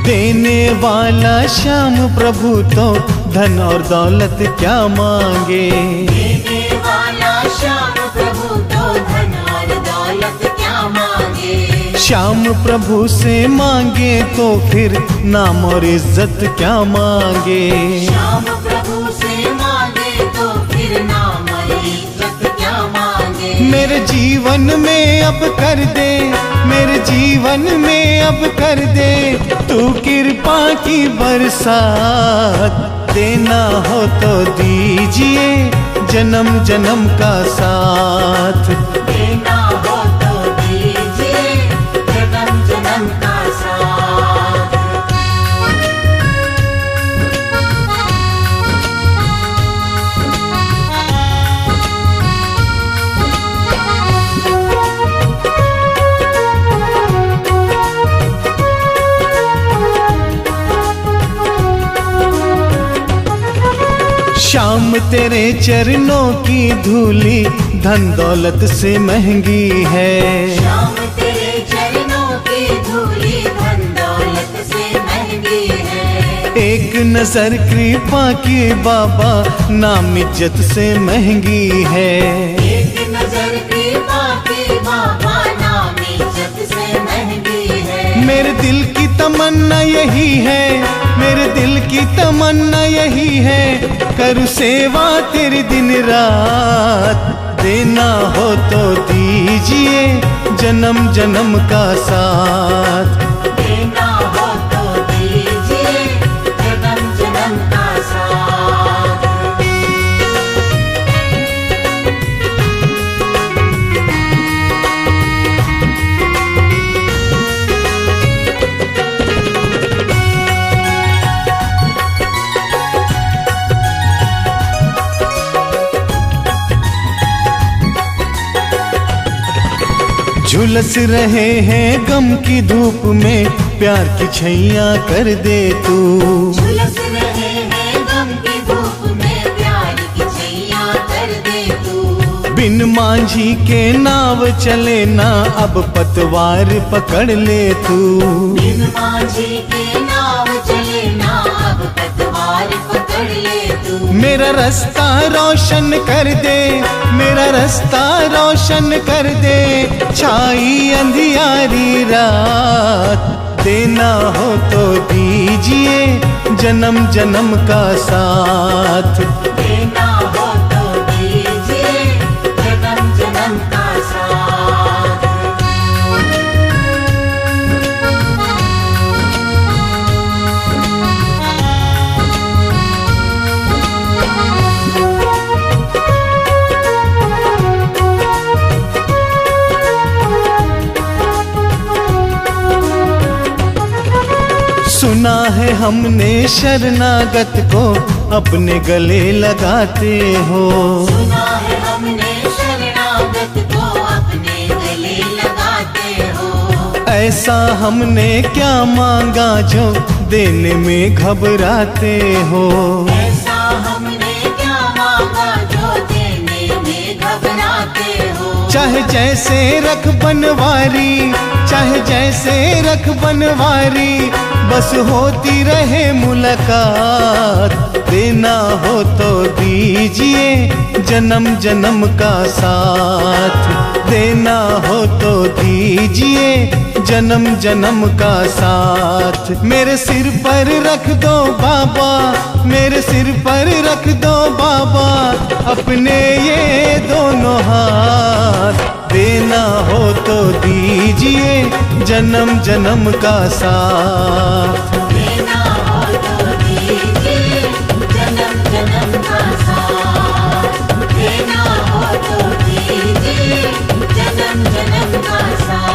देने वाला श्याम प्रभु तो धन और दौलत क्या मांगे। देने वाला श्याम प्रभु तो धन और दौलत क्या मांगे। श्याम प्रभु से मांगे तो फिर नाम और इज्जत क्या मांगे। श्याम प्रभु से मांगे तो फिर नाम और इज्जत क्या मांगे। मेरे जीवन में अब कर दे, मेरे जीवन में अब कर दे तू कृपा की बरसात। देना हो तो दीजिए जन्म जन्म का साथ। देना हो तो दीजिए जन्म जन्म का साथ। श्याम तेरे चरणों की धूली धन दौलत से महंगी है। श्याम तेरे चरणों की धूली धन दौलत से महंगी है। एक नजर कृपा की बाबा नाम इज्जत से महंगी है। एक नजर कृपा की बाबा नाम इज्जत से महंगी है। मेरे दिल की तमन्ना यही है, मेरे दिल की तमन्ना यही है करूँ सेवा तेरी दिन रात। देना हो तो दीजिए जन्म जन्म का साथ। देना हो तो दीजिए जन्म जन्म का साथ। झुलस रहे हैं गम की धूप में प्यार की छैया कर दे तू। झुलस रहे हैं गम की धूप में प्यार की छैया कर दे तू। बिन मांझी के नाव चले ना अब पतवार पकड़ ले तू। बिन मांझी के नाव चले ना अब पतवार पकड़ ले तू। मेरा रास्ता रोशन कर दे, मेरा रास्ता रोशन कर दे छाई अंधियारी रात। देना हो तो दीजिए जन्म जन्म का साथ। देना हो तो दीजिए जन्म जन्म का साथ। सुना है हमने शरणागत को अपने गले लगाते हो। सुना है हमने शरणागत को अपने गले लगाते हो। ऐसा हमने क्या मांगा जो देने में घबराते हो। ऐसा हमने क्या मांगा जो देने में घबराते हो। चाहे जैसे रख बनवारी, चाहे जैसे रख बनवारी बस होती रहे मुलाकात। देना हो तो दीजिए जन्म जन्म का साथ। देना हो तो दीजिए जन्म जन्म का साथ। मेरे सिर पर रख दो बाबा, मेरे सिर पर रख दो बाबा अपने ये दोनों हाथ। देना हो तो दीजिए जन्म जन्म का साथ। देना हो तो दीजिए जन्म जन्म का साथ। देना हो तो दीजिए जन्म जन्म का साथ।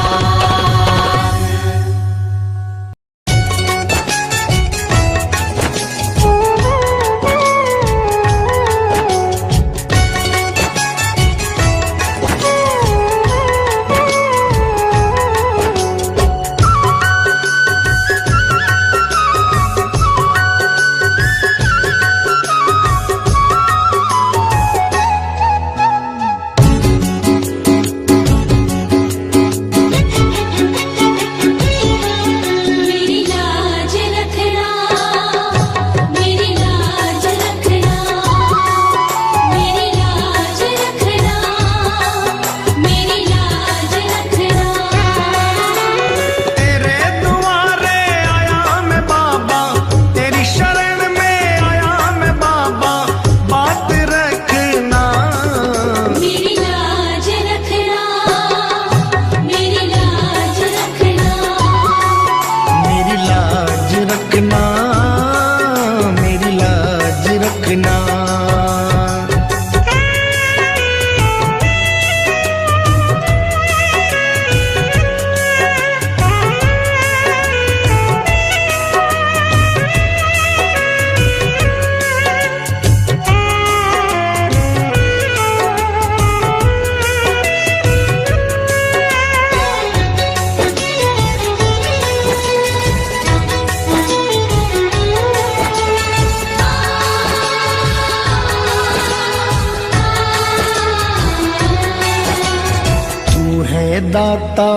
दाता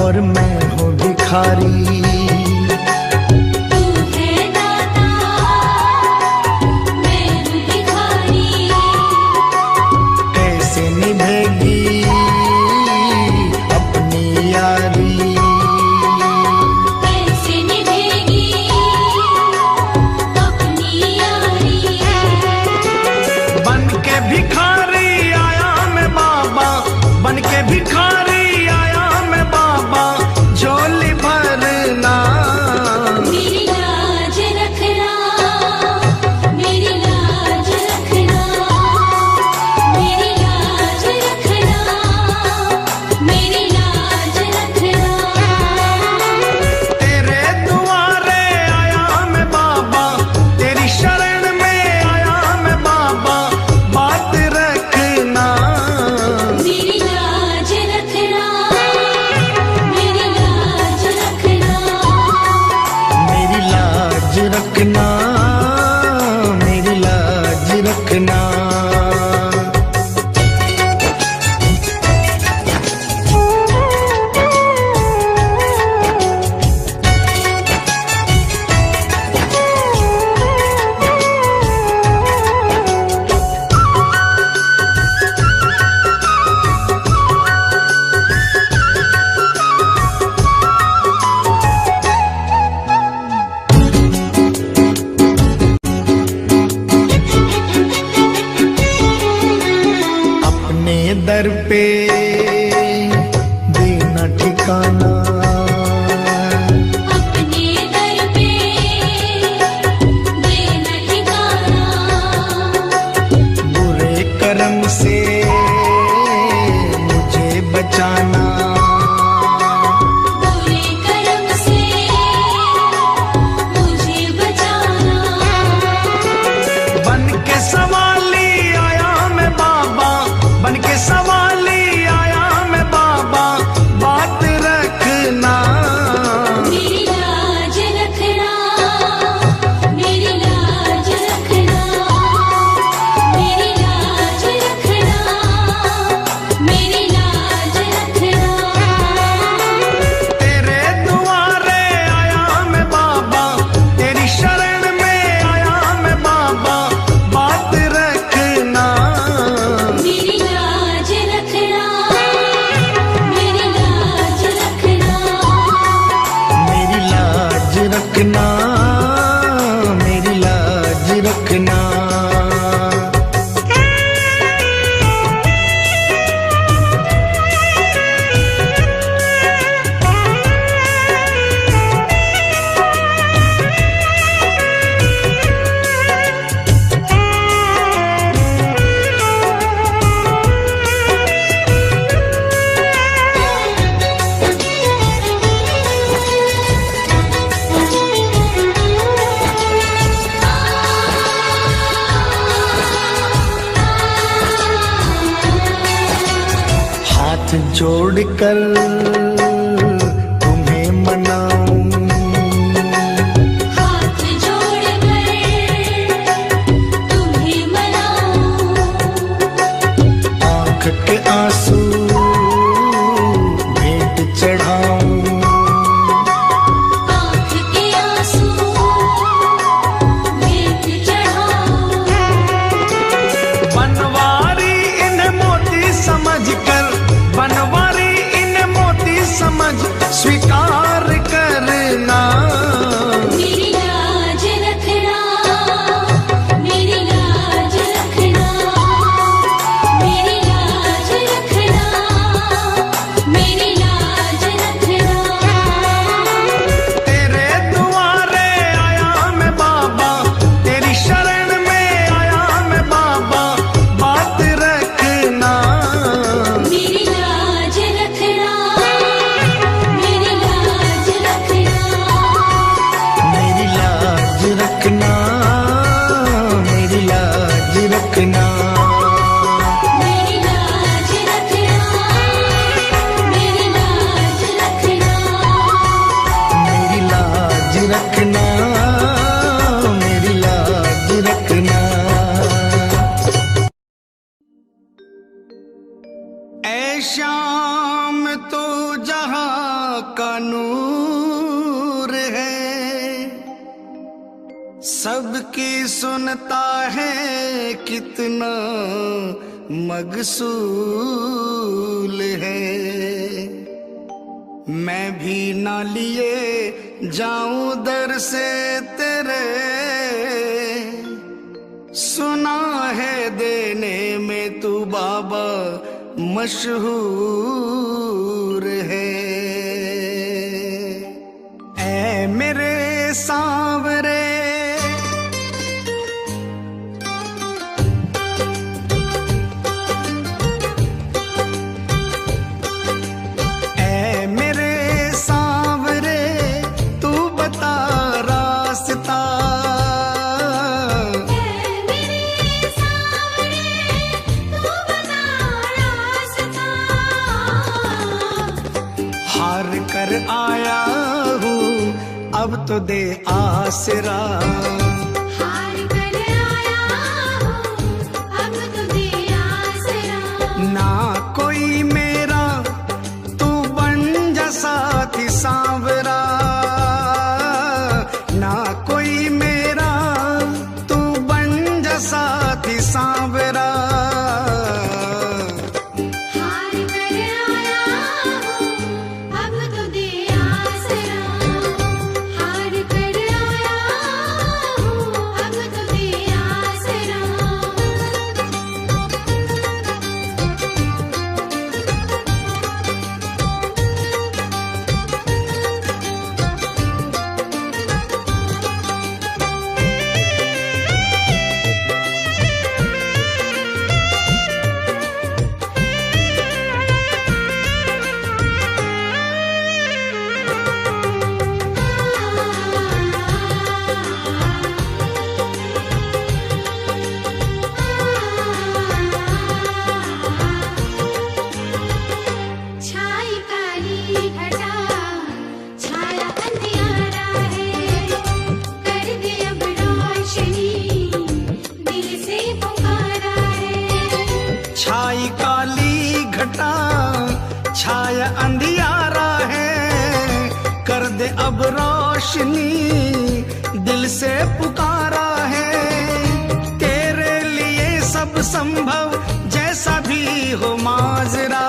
और मैं हूँ भिखारी। तू है दाता, मैं हूँ भिखारी। कैसे निभेगी अपनी यारी, कैसे निभेगी अपनी यारी। बन के भिखारी आया मैं बाबा, बन के भिखारी आया मैं बाबा, झोली भरना। मेरी लाज रखना, मेरी लाज रखना, मेरी लाज रखना, मेरी लाज रखना। तेरे दुआरे आया मैं बाबा, तेरी शरण में आया मैं बाबा, बात रखना। मेरी लाज रखना, मेरी लाज रखना। मेरी लाज रखना, मेरी लाज रखना। अपने दर पे देना ठिकाना, अपने दर पे देना ठिकाना। बुरे कर्म से मुझे बचाना। बुरे कर्म से मुझे बचाना। बन के सवाली आया मैं बाबा, बन के सवाली आया मैं बाबा, बात रखना। मेरी लाज रखना, मेरी लाज रखना, मेरी लाज रखना, मेरी लाज रखना। तेरे दुआरे आया मैं बाबा, तेरी शरण में आया मैं बाबा, बात रखना। मेरी लाज रखना, मेरी लाज रखना। मेरी लाज रखना, मेरी लाज रखना। हाथ जोड़कर तुम्हें मनाऊं, हाथ जोड़कर तुम्हें मनाऊं। आंख के आंसू भेंट चढ़ाऊं। आँख के आंसू भेंट चढ़ाऊं। बनवारी इन मोती समझकर, बनवारी इन मोती नूर है, सबकी सुनता है कितना मगसूल है। मैं भी ना लिए जाऊं दर से तेरे, सुना है देने में तू बाबा मशहूर है। ऐ मेरे सांवरे आया हूँ अब तो दे आसरा, हार कर आया हूँ अब तो दे आसरा। ना कोई मेरा तू बन जा साथी सांवरा, ना कोई मेरा तू बन जा साथी सांवरा। छाई काली घटा छाया अंधियारा है, कर दे अब रोशनी दिल से पुकारा है। तेरे लिए सब संभव जैसा भी हो माजरा,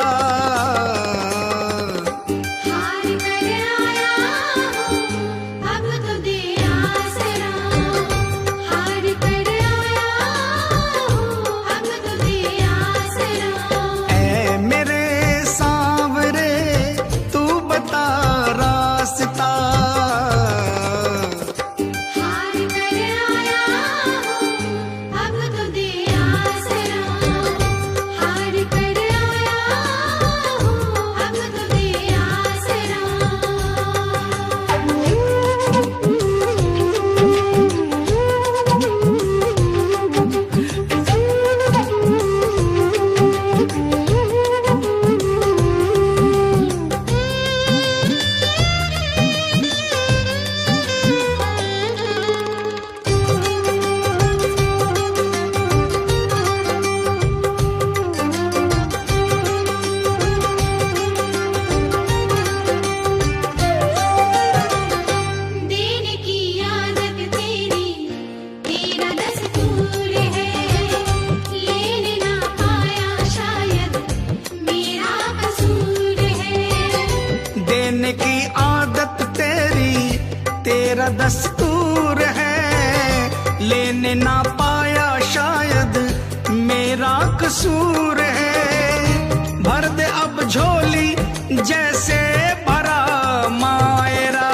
तेरा दस्तूर है, लेने ना पाया शायद मेरा कसूर है। भर दे अब झोली जैसे भरा मायरा,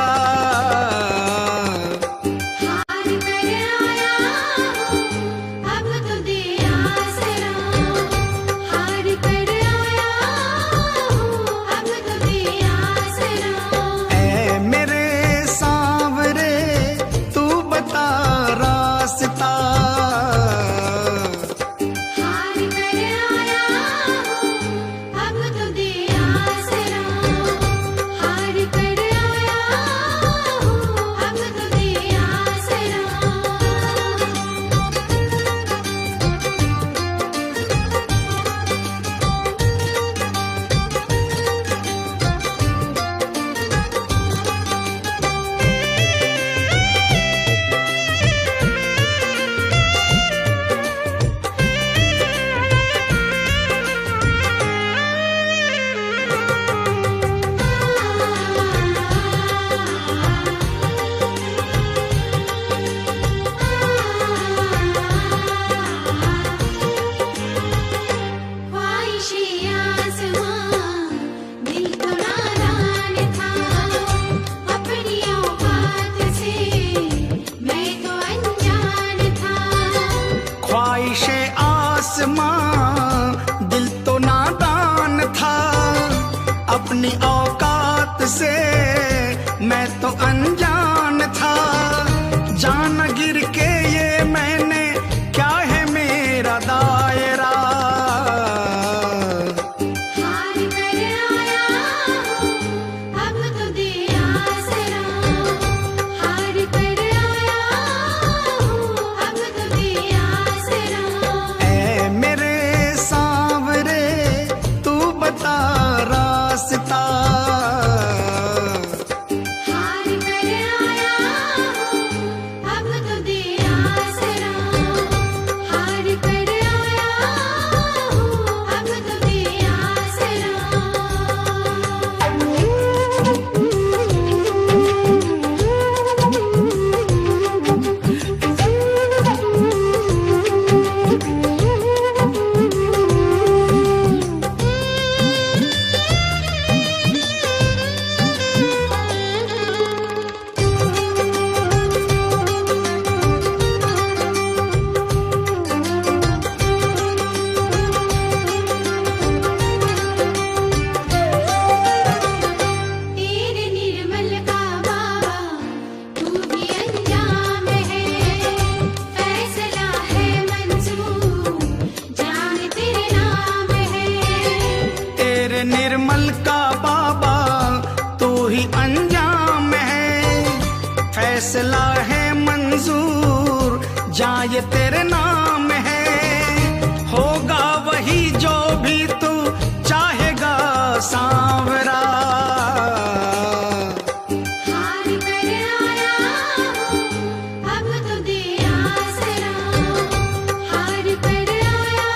औकात से मैं तो अनजान था। जान गिर के ये मैंने क्या है मेरा दायरा। हार कर आया हूँ, अब तो दे आसरा। हार कर आया हूँ, अब तो दे आसरा। ऐ मेरे सांवरे तू बता रास्ता। हार कर आया हूँ, अब तो दे आसरा। हार कर आया हूँ, अब तो दे आसरा। तेरे निर्मल का बाबा तू भी अंजाम है। फैसला है मंजूर, जान तेरे नाम है। तेरे निर्मल का बाबा तू ही अंजाम है। फैसला है मंजूर जहाँ ये तेरे नाम है। होगा वही जो भी तू चाहेगा सांवरा। हार कर आया हूँ, अब तो दे आसरा। हार कर आया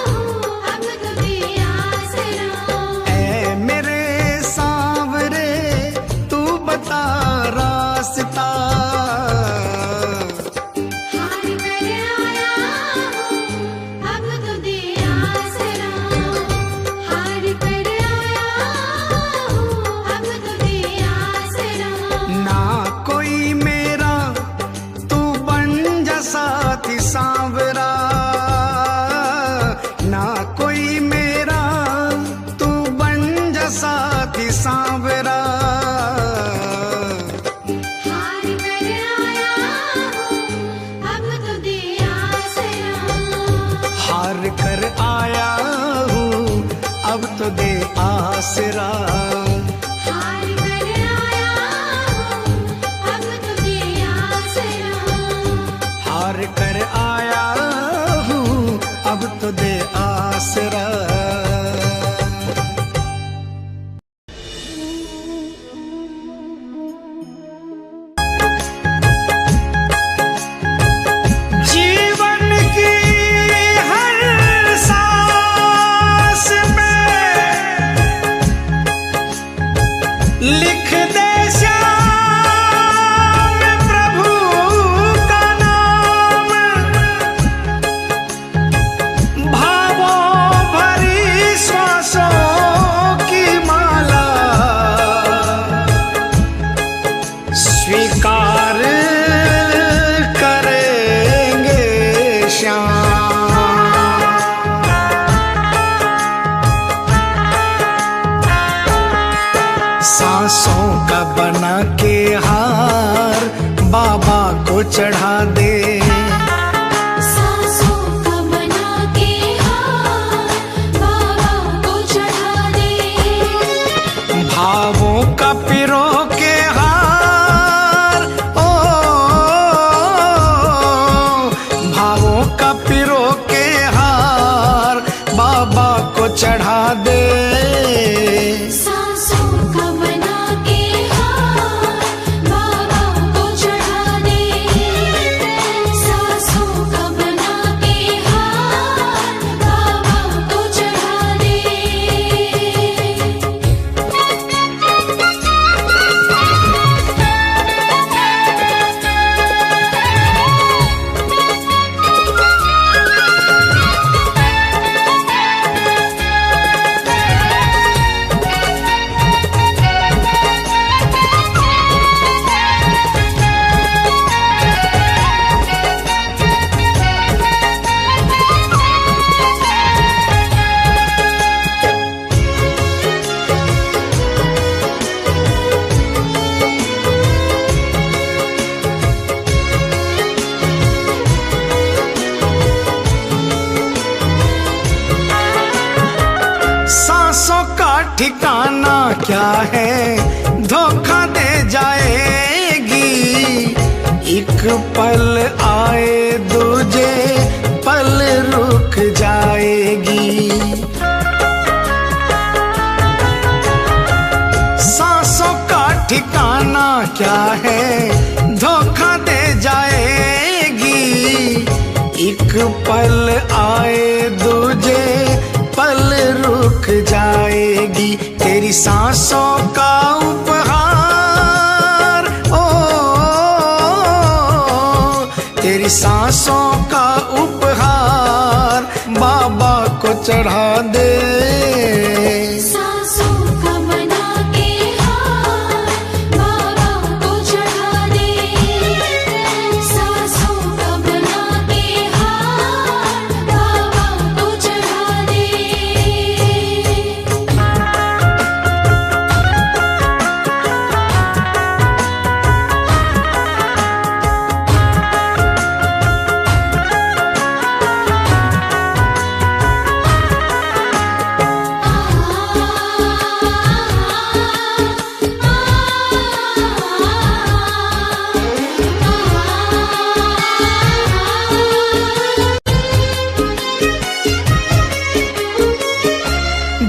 हूँ, अब तो दे आसरा। ऐ मेरे सांवरे तू बता रास्ता। हार कर आया हूँ, अब तो दे आसरा। हार कर आया हूँ, अब तो दे आसरा। ना कोई मेरा तू बन जा साथी सांवरा। ना कोई मेरा तू बन जा साथी सांवरा। हार कर आया हूँ, अब तो दे आसरा। हार कर आया हूँ अब तो दे आसरा। हार कर आया हूँ, अब तो दे आसरा। हार कर आया हूँ अब तो दे आसरा। जीवन की हर सांस में लिख दे श्याम प्रभु का नाम। भावों भरी श्वासों की माला स्वीकार करेंगे श्याम। सांसों का बना के हार बाबा को चढ़ा दे। सांसों का बना के हार बाबा को चढ़ा दे। भावों का पिरो के हार ओ भावों का पिरो के हार बाबा को चढ़ा दे। सांसों का बना के हार बाबा को चढ़ा दे। सांसों का बना के हार बाबा को चढ़ा दे। ठिकाना क्या है, धोखा दे जाएगी। एक पल आए दूजे पल रुक जाएगी। सांसों का ठिकाना क्या है, धोखा दे जाएगी। एक पल आए दूजे पल रुक जाएगी। तेरी सांसों का उपहार, ओ तेरी सांसों का उपहार बाबा को चढ़ा दे। सांसों का बना के हार बाबा को चढ़ा दे। सांसों का बना के हार बाबा को चढ़ा दे।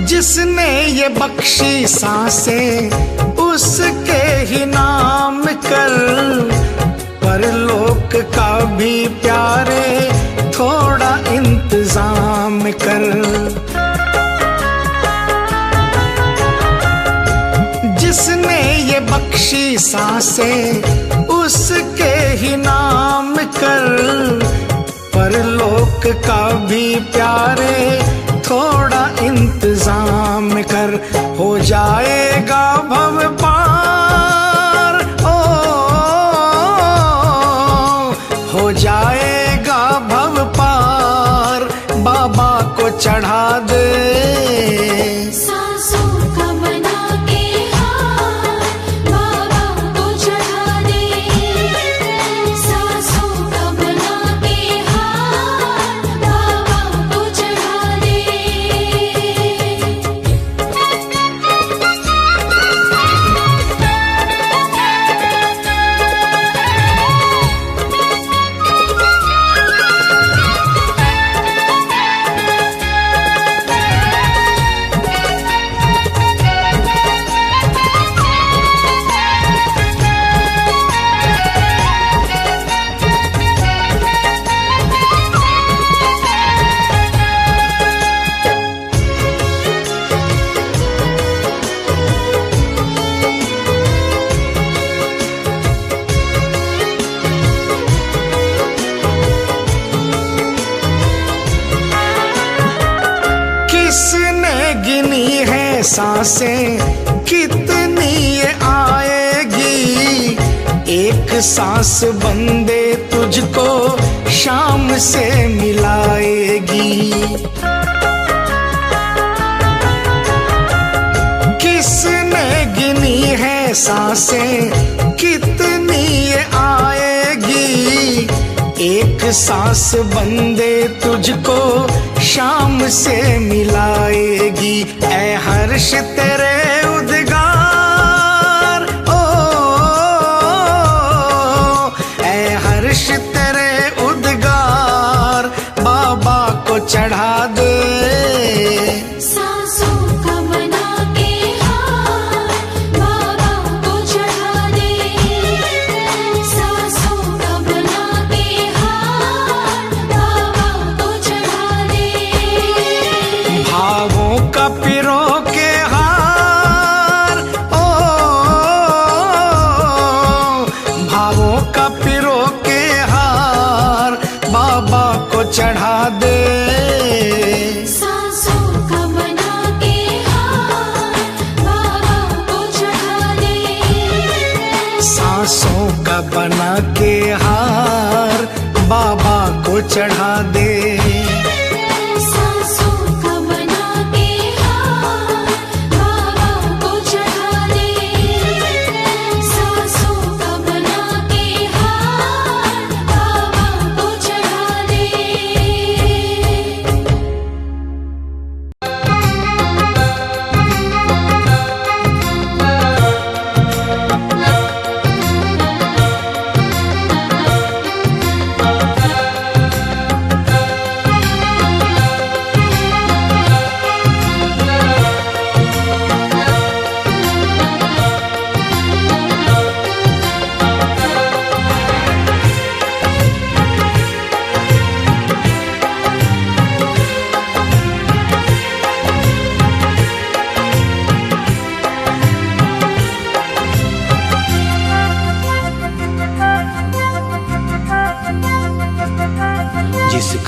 जिसने ये बख्शी सांसें उसके ही नाम कर, परलोक का भी प्यारे थोड़ा इंतजाम कर। जिसने ये बख्शी सांसें उसके ही नाम कर, परलोक का भी प्यारे थोड़ा इंतजाम कर। हो जाएगा भव पार, ओ हो जाएगा भव पार बाबा को चढ़ा दे। सांसों का बना के हार बाबा को चढ़ा दे। सांसों का बना के हार बाबा को चढ़ा दे। किसने गिनी है सांसें कितनी ये आएगी। एक सांस बंदे तुझको शाम से मिलाएगी। किसने गिनी है सांसें कितनी ये आएगी। एक सांस बंदे तुझको शाम से मिलाएगी। ऐ हर्ष तेरे उद्गार, ओ ऐ हर्ष तेरे उद्गार बाबा को चढ़ा दे। सांसों का बना के हार बाबा को चढ़ा दे। सांसों का बना के हार बाबा को चढ़ा दे। भावों का पिरो के हार, ओ भावों का पिरो के हार बाबा को चढ़ा दे। सांसों का बना के हार बाबा को चढ़ा दे। सांसों का बना के हार बाबा को चढ़ा दे। सांसों का बना के हार बाबा को चढ़ा दे। सांसों का बना के हार बाबा को चढ़ा दे।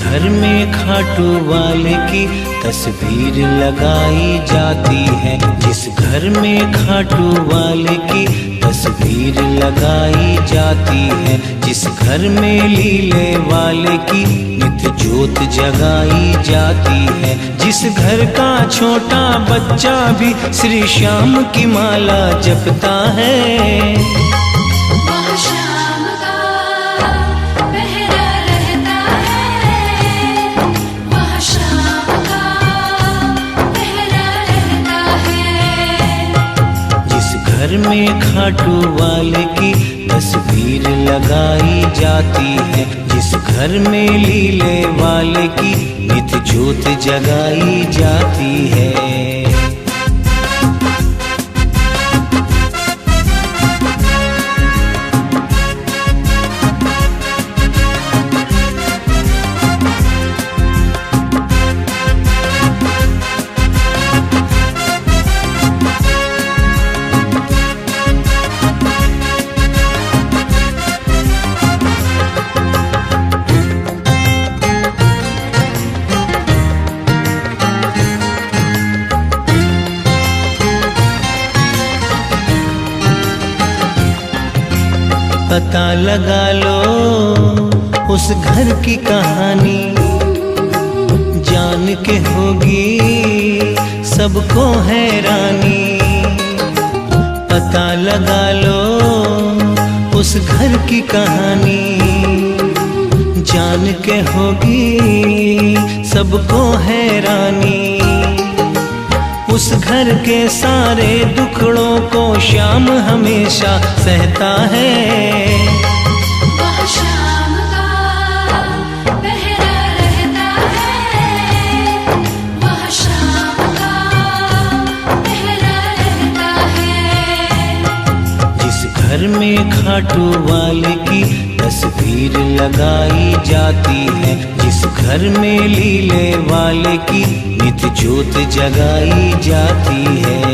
घर में खाटू वाले की तस्वीर लगाई जाती है, जिस घर में खाटू वाले की तस्वीर लगाई जाती है, जिस घर में लीले वाले की नित्य ज्योत जगाई जाती है, जिस घर का छोटा बच्चा भी श्री श्याम की माला जपता है। वहाँ श्याम का पहरा रहता है, वहाँ श्याम का पहरा रहता है। जिस घर में खाटू वाले की तस्वीर लगाई जाती है, जिस घर में लीले वाले की नित्य ज्योत जगाई जाती है। पता लगा लो उस घर की कहानी, जान के होगी सबको हैरानी। पता लगा लो उस घर की कहानी, जान के होगी सबको हैरानी। उस घर के सारे दुखड़ों को श्याम हमेशा सहता है। वहाँ श्याम का पहरा रहता है, वहाँ श्याम का पहरा रहता है। जिस घर में खाटू वाले की तस्वीर लगाई जाती है, जिस घर में लीले वाले की नित्य ज्योत जगाई जाती है।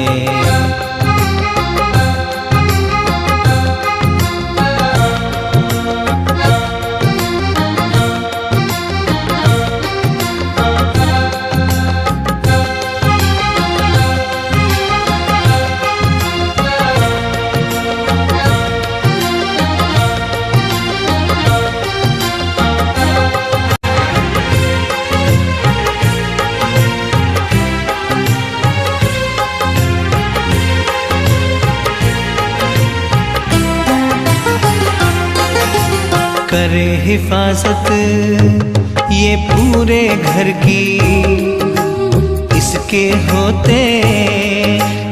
करे हिफाजत ये पूरे घर की, इसके होते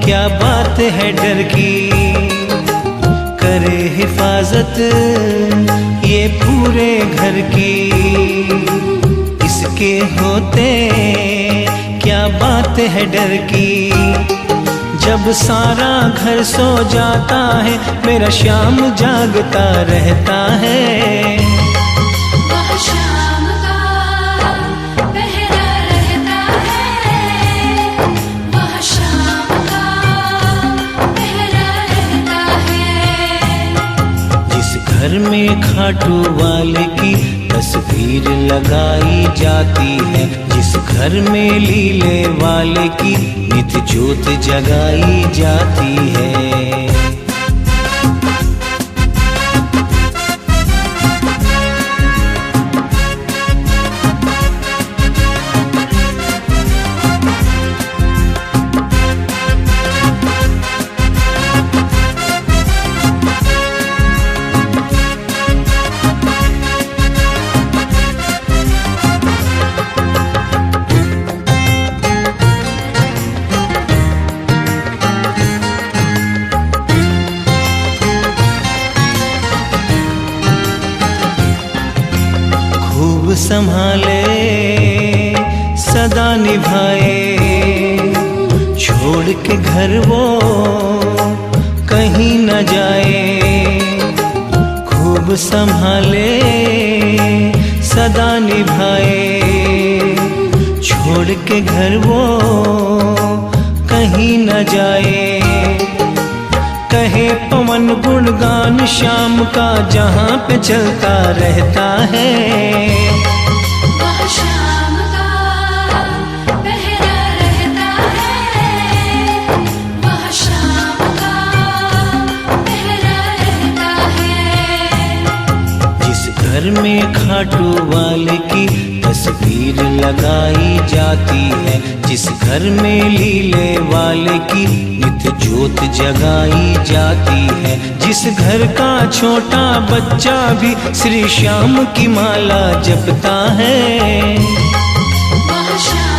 क्या बात है डर की। करे हिफाजत ये पूरे घर की, इसके होते क्या बात है डर की। जब सारा घर सो जाता है मेरा श्याम जागता रहता है। वहाँ श्याम का पहरा रहता है, वहाँ श्याम का पहरा रहता है। जिस घर में खाटू वाले की तस्वीर लगाई जाती है, जिस घर में लीले वाले की नित्य ज्योत जगाई जाती है। खूब संभाले सदा निभाए, छोड़ के घर वो कहीं न जाए। खूब संभाले सदा निभाए, छोड़ के घर वो कहीं न जाए। कहे पवन गुणगान श्याम का जहाँ पे चलता रहता है। वहाँ घर में खाटू वाले की तस्वीर लगाई जाती है, जिस घर में लीले वाले की नित्य ज्योत जगाई जाती है, जिस घर का छोटा बच्चा भी श्री श्याम की माला जपता है। महाश्याम